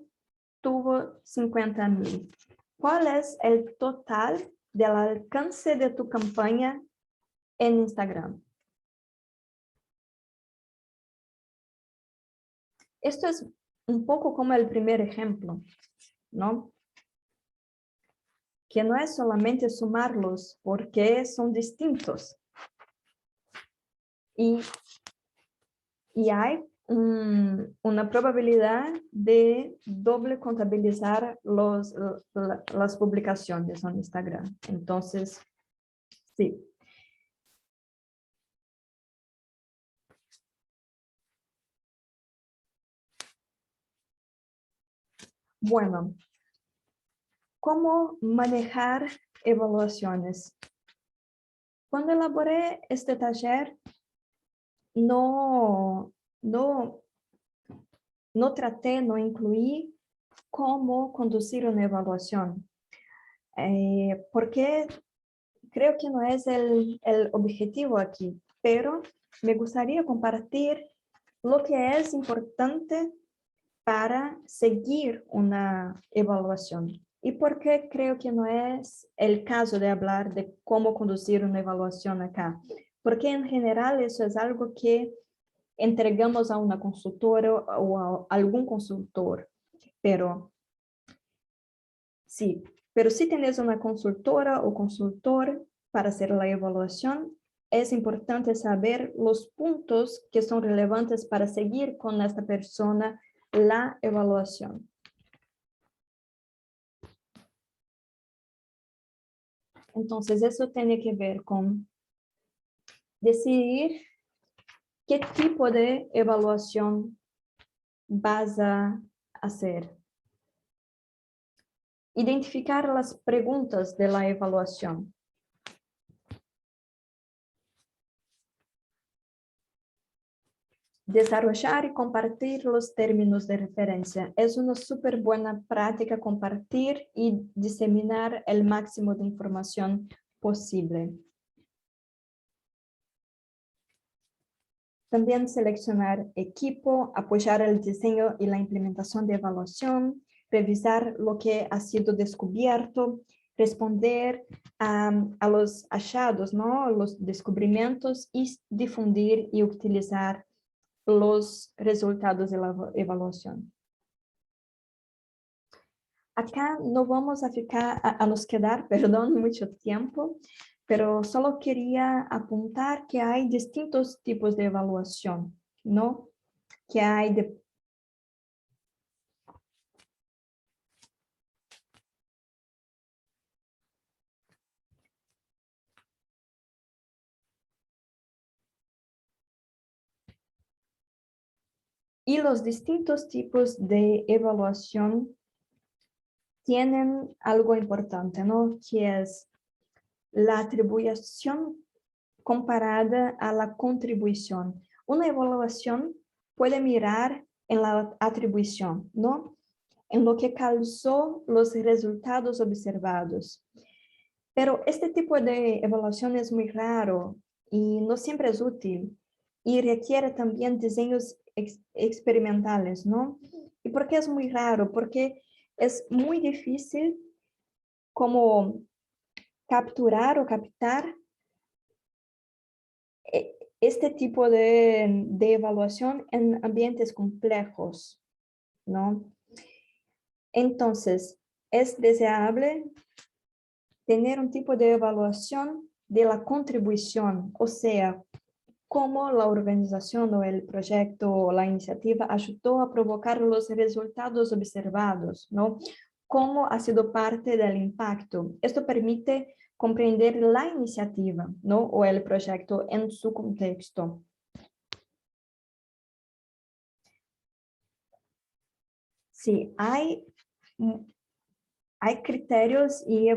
tuvo 50,000. ¿Cuál es el total del alcance de tu campaña en Instagram? Esto es un poco como el primer ejemplo, ¿no? Que no es solamente sumarlos porque son distintos. Y hay una probabilidad de doble contabilizar las publicaciones en Instagram. Entonces, sí. Bueno, ¿cómo manejar evaluaciones? Cuando elaboré este taller, no traté, no incluí cómo conducir una evaluación. Porque creo que no es el objetivo aquí, pero me gustaría compartir lo que es importante para seguir una evaluación. ¿Y por qué creo que no es el caso de hablar de cómo conducir una evaluación acá? Porque en general eso es algo que entregamos a una consultora o a algún consultor, pero sí, pero si tienes una consultora o consultor para hacer la evaluación, es importante saber los puntos que son relevantes para seguir con esta persona la evaluación. Entonces, eso tiene que ver con decidir qué tipo de evaluación vas a hacer. Identificar las preguntas de la evaluación. Desarrollar y compartir los términos de referencia. Es una súper buena práctica compartir y diseminar el máximo de información posible. También seleccionar equipo, apoyar el diseño y la implementación de evaluación, revisar lo que ha sido descubierto, responder a los hallados, ¿no? Los descubrimientos y difundir y utilizar los resultados de la evaluación. Acá no vamos a nos quedar, perdón, mucho tiempo, pero solo quería apuntar que hay distintos tipos de evaluación, ¿no? Que hay y los distintos tipos de evaluación tienen algo importante, ¿no? Que es la atribución comparada a la contribución. Una evaluación puede mirar en la atribución, ¿no? En lo que causó los resultados observados. Pero este tipo de evaluación es muy raro y no siempre es útil y requiere también diseños experimentales, ¿no? ¿Y por qué es muy raro? Porque es muy difícil como capturar o captar este tipo de evaluación en ambientes complejos, ¿no? Entonces, es deseable tener un tipo de evaluación de la contribución, o sea, cómo la organización o el proyecto o la iniciativa ayudó a provocar los resultados observados, ¿no? Cómo ha sido parte del impacto. Esto permite comprender la iniciativa, ¿no? O el proyecto en su contexto. Sí, hay criterios de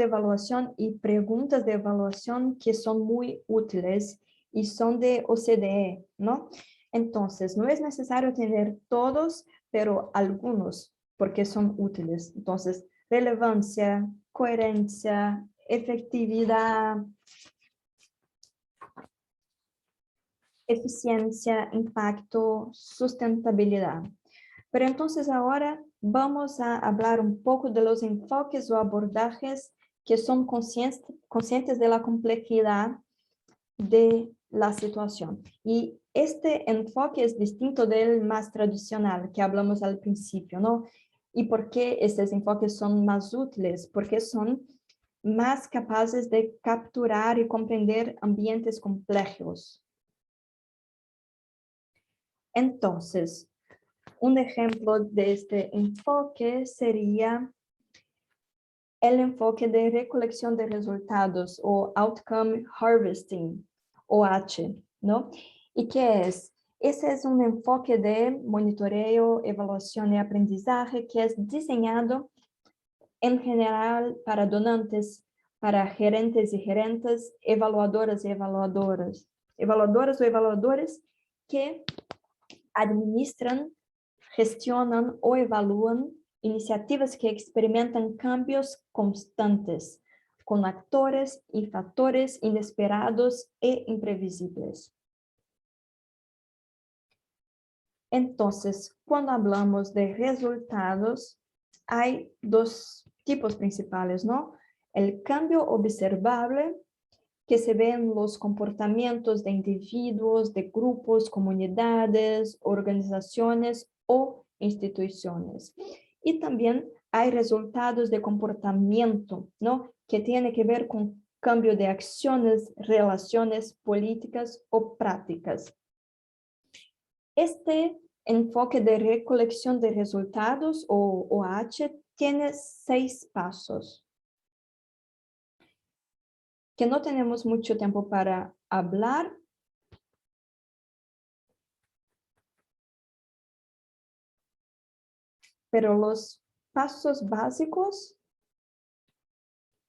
evaluación y preguntas de evaluación que son muy útiles y son de OCDE, ¿no? Entonces, no es necesario tener todos, pero algunos, porque son útiles. Entonces, relevancia, coherencia, efectividad, eficiencia, impacto, sustentabilidad. Pero entonces ahora vamos a hablar un poco de los enfoques o abordajes que son conscientes de la complejidad de la situación. Y este enfoque es distinto del más tradicional que hablamos al principio, ¿no? ¿Y por qué estos enfoques son más útiles? Porque son más capaces de capturar y comprender ambientes complejos. Entonces, un ejemplo de este enfoque sería el enfoque de recolección de resultados o Outcome Harvesting, OH, ¿no? ¿Y qué es? Ese es un enfoque de monitoreo, evaluación y aprendizaje que es diseñado en general para donantes, para gerentes y gerentes, evaluadoras y evaluadoras o evaluadores que administran, gestionan o evalúan iniciativas que experimentan cambios constantes, con actores y factores inesperados e imprevisibles. Entonces, cuando hablamos de resultados, hay dos tipos principales, ¿no? El cambio observable, que se ve en los comportamientos de individuos, de grupos, comunidades, organizaciones o instituciones. Y también hay resultados de comportamiento, ¿no? Que tiene que ver con cambio de acciones, relaciones políticas o prácticas. Este enfoque de recolección de resultados o OH tiene 6 pasos. Que no tenemos mucho tiempo para hablar, pero los pasos básicos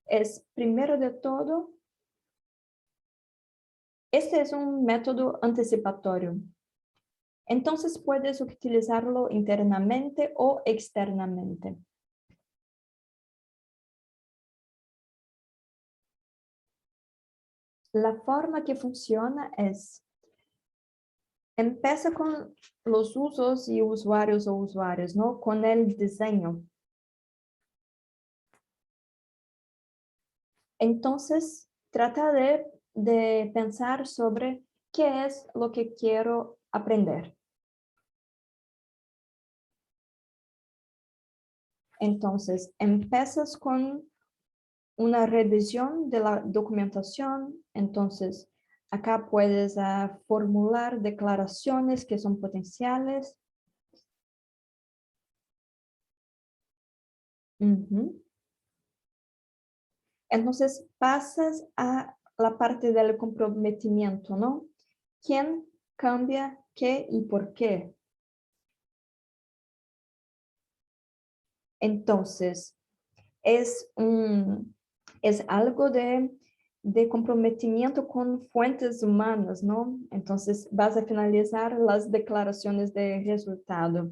es, primero de todo, este es un método anticipatorio. Entonces puedes utilizarlo internamente o externamente. La forma que funciona es, empieza con los usos y usuarios o usuarios, ¿no? Con el diseño. Entonces, trata de pensar sobre qué es lo que quiero aprender. Entonces, empiezas con una revisión de la documentación. Entonces, acá puedes formular declaraciones que son potenciales. Entonces, pasas a la parte del comprometimiento, ¿no? ¿Quién cambia qué y por qué? Entonces, es algo de comprometimiento con fuentes humanas, ¿no? Entonces, vas a finalizar las declaraciones de resultado.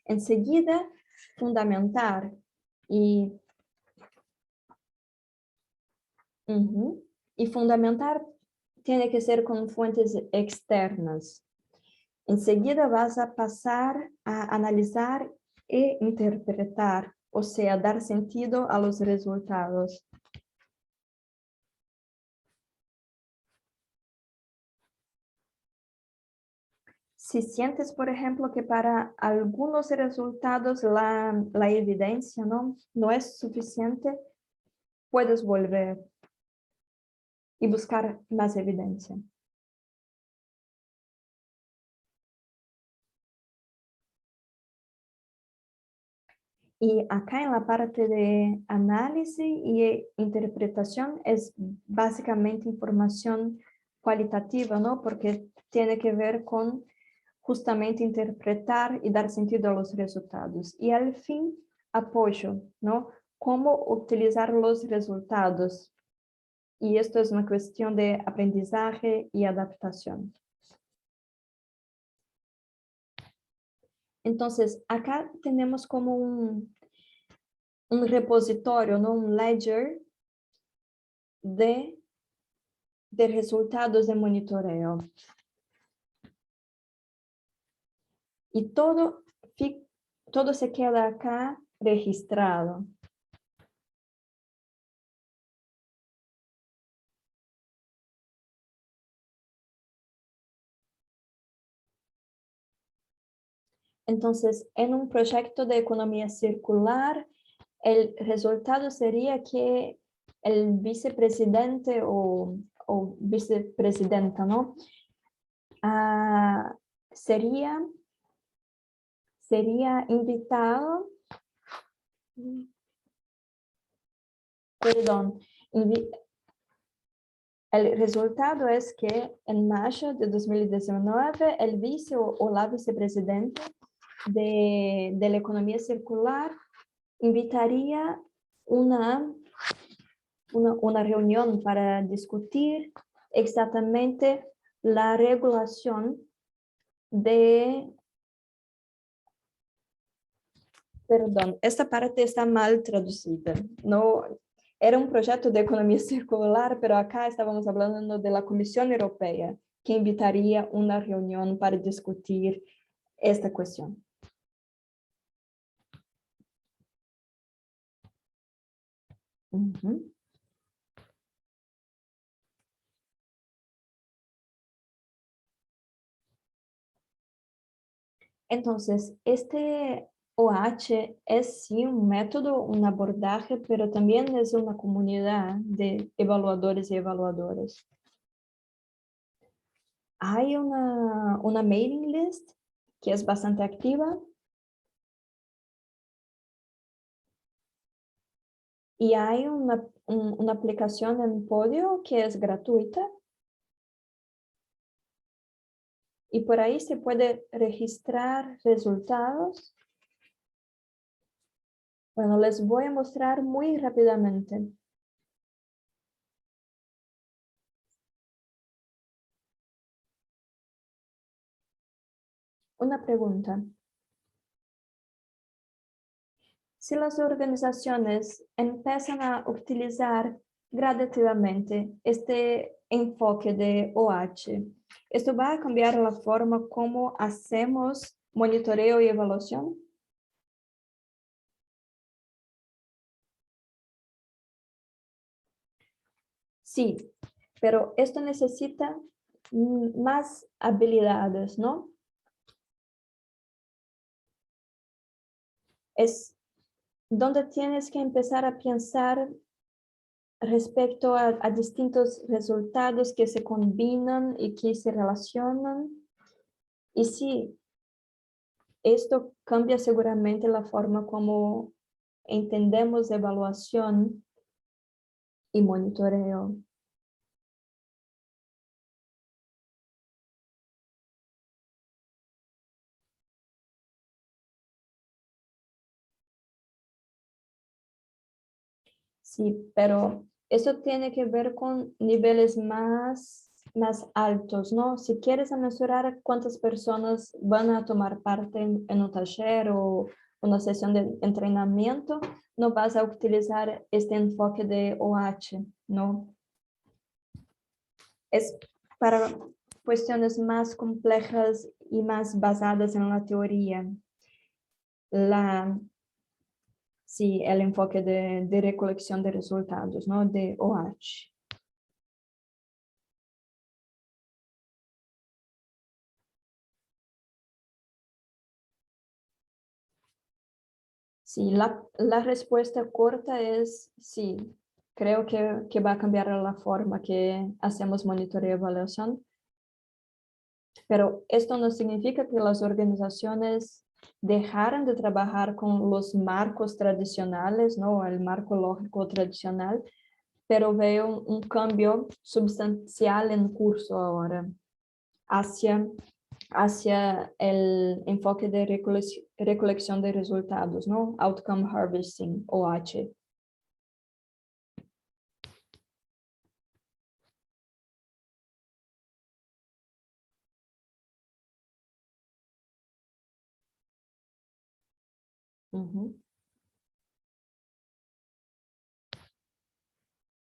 Enseguida, fundamentar y, y fundamentar tiene que ser con fuentes externas. Enseguida vas a pasar a analizar e interpretar, o sea, dar sentido a los resultados. Si sientes, por ejemplo, que para algunos resultados la evidencia no es suficiente, puedes volver y buscar más evidencia. Y acá en la parte de análisis y interpretación es básicamente información cualitativa, ¿no? Porque tiene que ver con justamente interpretar y dar sentido a los resultados. Y al fin, apoyo, ¿no? Cómo utilizar los resultados. Y esto es una cuestión de aprendizaje y adaptación. Entonces, acá tenemos como un repositorio, ¿no? Un ledger de resultados de monitoreo. Y todo se queda acá registrado. Entonces, en un proyecto de economía circular, el resultado sería que el vicepresidente o vicepresidenta, ¿no? Sería invitado, perdón, el resultado es que en mayo de 2019 el vice o la vicepresidenta de la economía circular invitaría una reunión para discutir exactamente la regulación de... Perdón, esta parte está mal traducida. No, era un proyecto de economía circular, pero acá estábamos hablando de la Comisión Europea, que invitaría una reunión para discutir esta cuestión. Uh-huh. Entonces, este OH es sí un método, un abordaje, pero también es una comunidad de evaluadores y evaluadoras. Hay una mailing list que es bastante activa y hay una aplicación en Podio que es gratuita y por ahí se puede registrar resultados. Bueno, les voy a mostrar muy rápidamente. Una pregunta. Si las organizaciones empiezan a utilizar gradativamente este enfoque de OH, ¿esto va a cambiar la forma como hacemos monitoreo y evaluación? Sí, pero esto necesita más habilidades, ¿no? Es donde tienes que empezar a pensar respecto a distintos resultados que se combinan y que se relacionan. Y sí, esto cambia seguramente la forma como entendemos evaluación y monitoreo. Sí, pero eso tiene que ver con niveles más altos, ¿no? Si quieres mesurar cuántas personas van a tomar parte en un taller o una sesión de entrenamiento, no vas a utilizar este enfoque de OH, ¿no? Es para cuestiones más complejas y más basadas en la teoría. Sí, el enfoque de recolección de resultados, ¿no? De OH. Sí, la respuesta corta es sí. Creo que va a cambiar la forma que hacemos monitoreo y evaluación, pero esto no significa que las organizaciones dejaran de trabajar con los marcos tradicionales, ¿no? El marco lógico tradicional, pero veo un cambio sustancial en curso ahora hacia el enfoque de recolección de resultados, ¿no? Outcome Harvesting, OH. Ujú.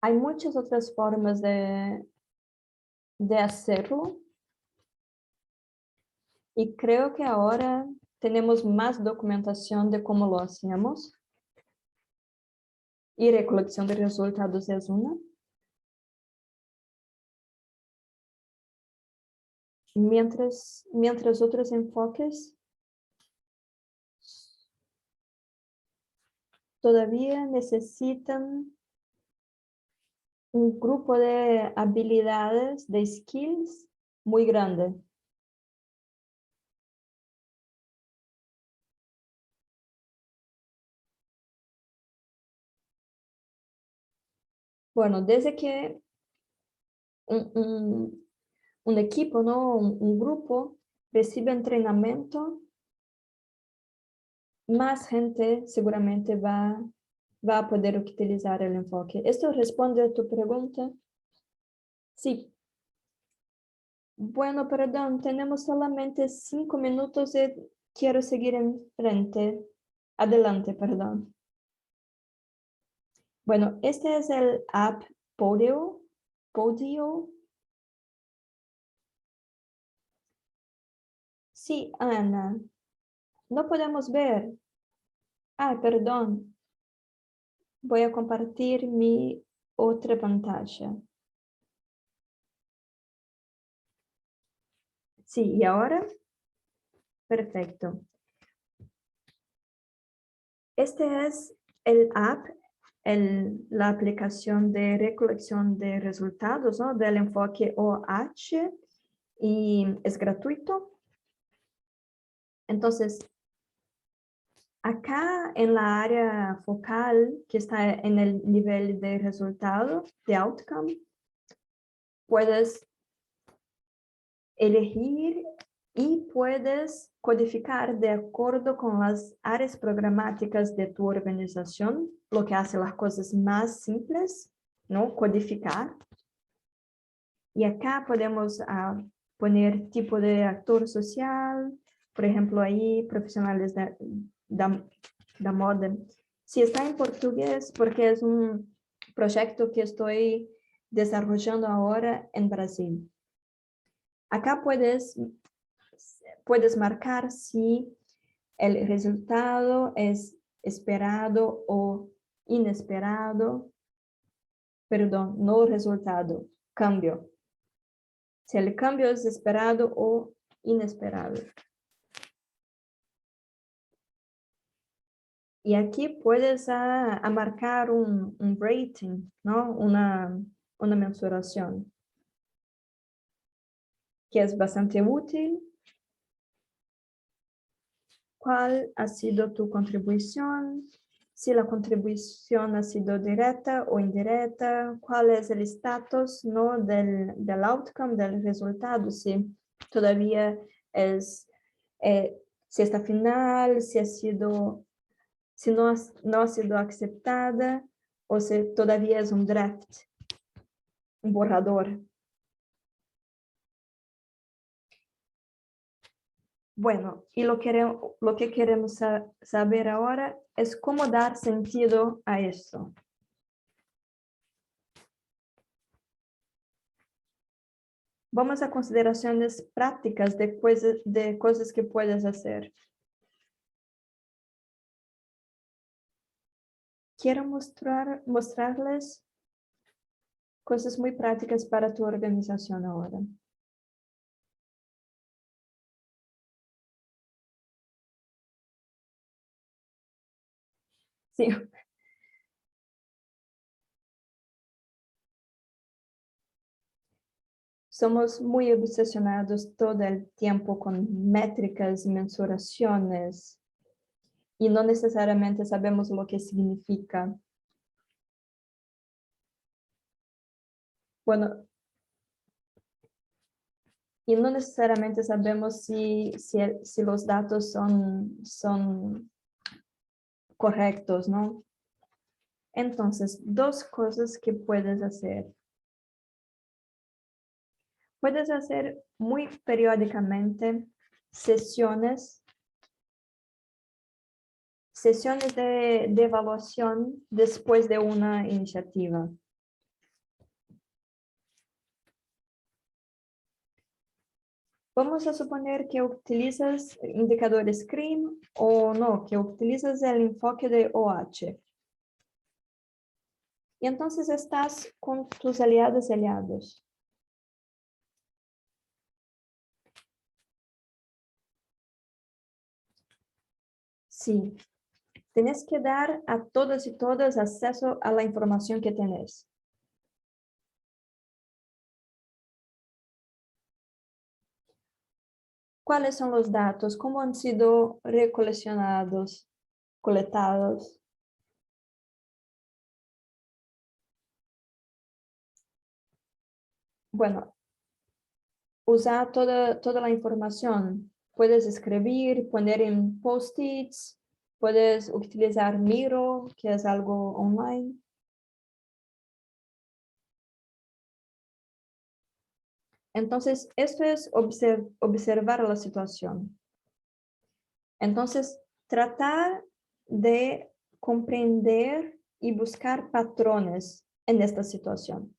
Hay muchas otras formas de hacerlo y creo que ahora tenemos más documentación de cómo lo hacemos y recolección de resultados es una. Mientras otros enfoques todavía necesitan un grupo de habilidades, de skills muy grande. Bueno, desde que un equipo, ¿no? Un grupo recibe entrenamiento, más gente seguramente va a poder utilizar el enfoque. ¿Esto responde a tu pregunta? Sí. Bueno, perdón, tenemos solamente 5 minutos y quiero seguir en frente. Adelante, perdón. Bueno, este es el app Podio. Podio. Sí, Ana. No podemos ver. Ah, perdón. Voy a compartir mi otra pantalla. Sí, ¿y ahora? Perfecto. Este es el app, la aplicación de recolección de resultados, ¿no? Del enfoque OH y es gratuito. Entonces, acá en la área focal, que está en el nivel de resultado, de outcome, puedes elegir y puedes codificar de acuerdo con las áreas programáticas de tu organización, lo que hace las cosas más simples, ¿no? Codificar. Y acá podemos poner tipo de actor social, por ejemplo, ahí profesionales de moda. Si está en portugués, porque es un proyecto que estoy desarrollando ahora en Brasil. Acá puedes marcar si el resultado es esperado o inesperado. Perdón, no resultado, cambio. Si el cambio es esperado o inesperado. Y aquí puedes marcar un rating, ¿no? Una mensuración, que es bastante útil. ¿Cuál ha sido tu contribución? Si la contribución ha sido directa o indirecta, cuál es el estatus, ¿no? del outcome, del resultado, si todavía es, si está final, si no ha sido aceptada o si todavía es un draft, un borrador. Bueno, y lo que queremos saber ahora es cómo dar sentido a esto. Vamos a consideraciones prácticas de cosas que puedes hacer. Quiero mostrarles cosas muy prácticas para tu organización ahora. Sí. Somos muy obsesionados todo el tiempo con métricas y mensuraciones y no necesariamente sabemos lo que significa. Bueno, y no necesariamente sabemos si los datos son correctos, ¿no? Entonces, dos cosas que puedes hacer. Puedes hacer muy periódicamente sesiones de evaluación después de una iniciativa. Vamos a suponer que utilizas indicadores SCREEN o no, que utilizas el enfoque de OH. Y entonces estás con tus aliados y aliados. Sí, tienes que dar a todos y todas acceso a la información que tenés. ¿Cuáles son los datos? ¿Cómo han sido recoleccionados, coletados? Bueno, usa toda la información. Puedes escribir, poner en post-its, puedes utilizar Miro, que es algo online. Entonces, esto es observar la situación. Entonces, tratar de comprender y buscar patrones en esta situación.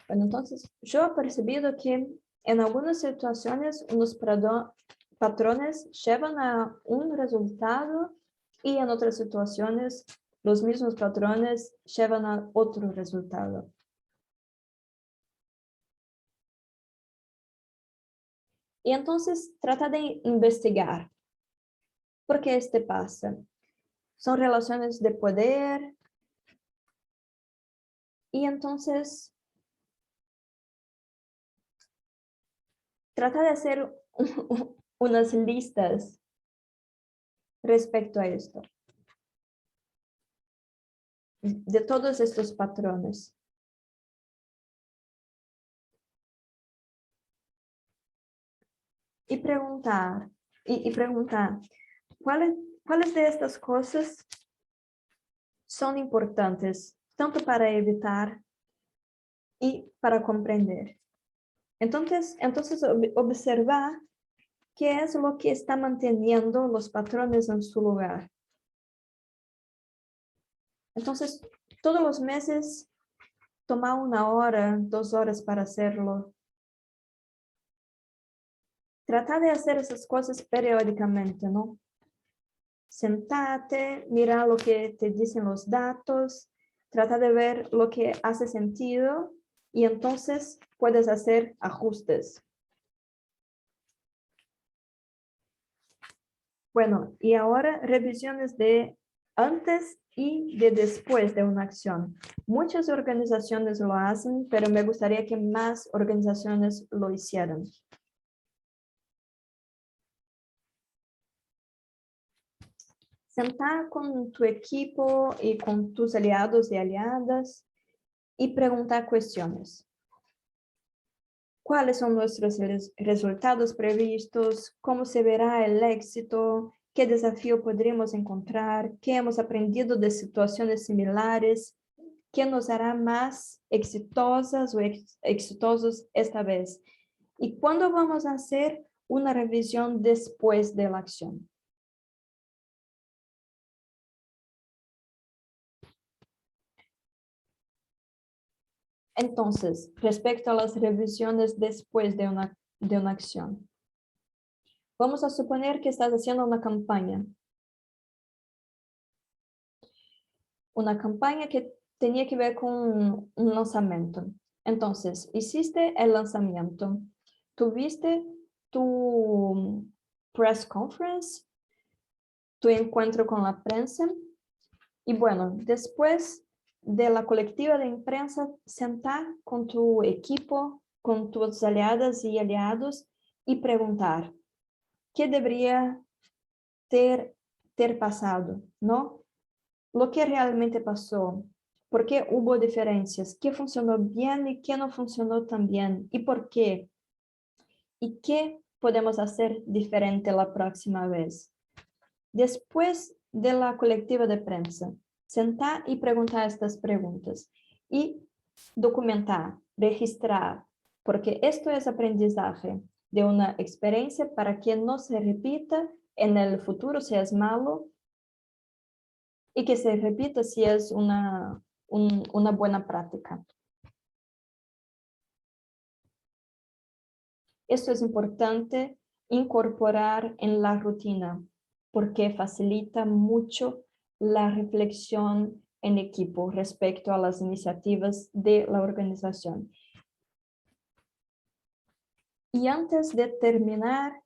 Bueno, entonces, yo he percibido que en algunas situaciones unos patrones llevan a un resultado y en otras situaciones los mismos patrones llevan a otro resultado. Y entonces trata de investigar por qué este pasa. Son relaciones de poder y entonces trata de hacer unas listas respecto a esto, de todos estos patrones. Y preguntar, ¿cuáles de estas cosas son importantes, tanto para evitar y para comprender? Entonces observa qué es lo que está manteniendo los patrones en su lugar. Entonces, todos los meses, toma 1 hora, 2 horas para hacerlo. Trata de hacer esas cosas periódicamente, ¿no? Sentate, mira lo que te dicen los datos, trata de ver lo que hace sentido y entonces puedes hacer ajustes. Bueno, y ahora revisiones de antes y de después de una acción. Muchas organizaciones lo hacen, pero me gustaría que más organizaciones lo hicieran. Sentar con tu equipo y con tus aliados y aliadas y preguntar cuestiones. ¿Cuáles son nuestros resultados previstos? ¿Cómo se verá el éxito? ¿Qué desafío podríamos encontrar? ¿Qué hemos aprendido de situaciones similares? ¿Qué nos hará más exitosas o exitosos esta vez? ¿Y cuándo vamos a hacer una revisión después de la acción? Entonces, respecto a las revisiones después de una acción, vamos a suponer que estás haciendo una campaña que tenía que ver con un lanzamiento. Entonces, hiciste el lanzamiento, tuviste tu press conference, tu encuentro con la prensa. Y bueno, después de la colectiva de prensa, sentar con tu equipo, con tus aliadas y aliados y preguntar qué debería ter pasado, ¿no? Lo que realmente pasó, por qué hubo diferencias, qué funcionó bien y qué no funcionó tan bien, y por qué, y qué podemos hacer diferente la próxima vez. Después de la colectiva de prensa, sentar y preguntar estas preguntas y documentar, registrar, porque esto es aprendizaje de una experiencia para que no se repita en el futuro si es malo y que se repita si es una buena práctica. Esto es importante incorporar en la rutina porque facilita mucho la reflexión en equipo respecto a las iniciativas de la organización. Y antes de terminar,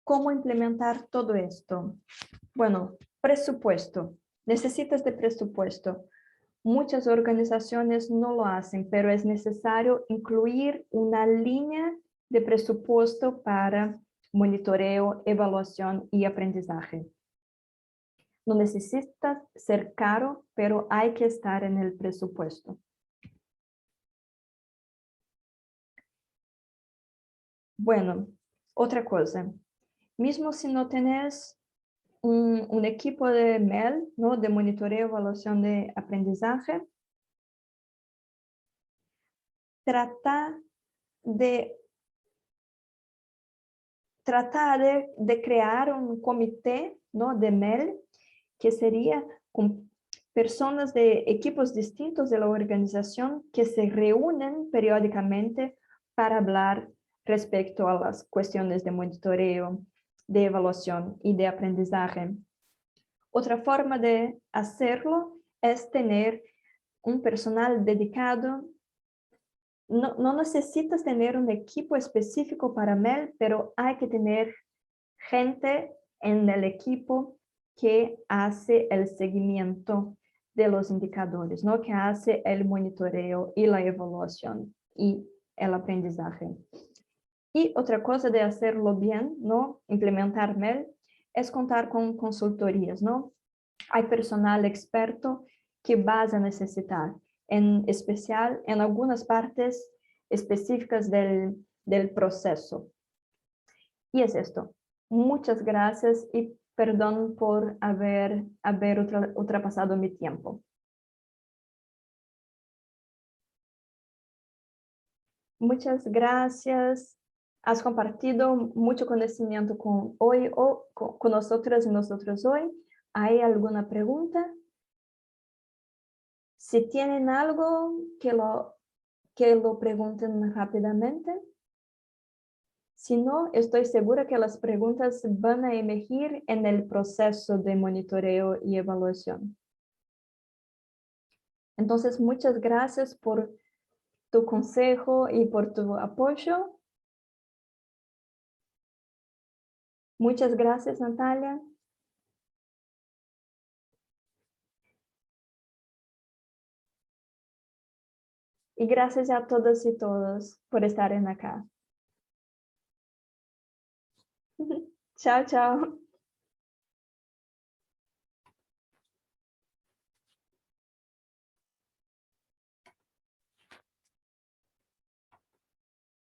¿cómo implementar todo esto? Bueno, presupuesto. Necesitas de presupuesto. Muchas organizaciones no lo hacen, pero es necesario incluir una línea de presupuesto para monitoreo, evaluación y aprendizaje. No necesita ser caro, pero hay que estar en el presupuesto. Bueno, otra cosa. Mismo si no tenés un equipo de MEL, ¿no? De monitoreo, evaluación de aprendizaje, trata de crear un comité, ¿no? De MEL, que sería con personas de equipos distintos de la organización que se reúnen periódicamente para hablar respecto a las cuestiones de monitoreo, de evaluación y de aprendizaje. Otra forma de hacerlo es tener un personal dedicado. No necesitas tener un equipo específico para MEL, pero hay que tener gente en el equipo que hace el seguimiento de los indicadores, ¿no? Que hace el monitoreo y la evaluación y el aprendizaje. Y otra cosa de hacerlo bien, ¿no? Implementar MEL, es contar con consultorías, ¿no? Hay personal experto que vas a necesitar, en especial en algunas partes específicas del proceso. Y es esto. Muchas gracias y perdón por haber ultrapasado mi tiempo. Muchas gracias. Has compartido mucho conocimiento con nosotros y nosotros hoy. ¿Hay alguna pregunta? Si tienen algo, que lo pregunten rápidamente. Si no, estoy segura que las preguntas van a emergir en el proceso de monitoreo y evaluación. Entonces, muchas gracias por tu consejo y por tu apoyo. Muchas gracias, Natalia. Y gracias a todos y todos por estar en acá. Chao, chao.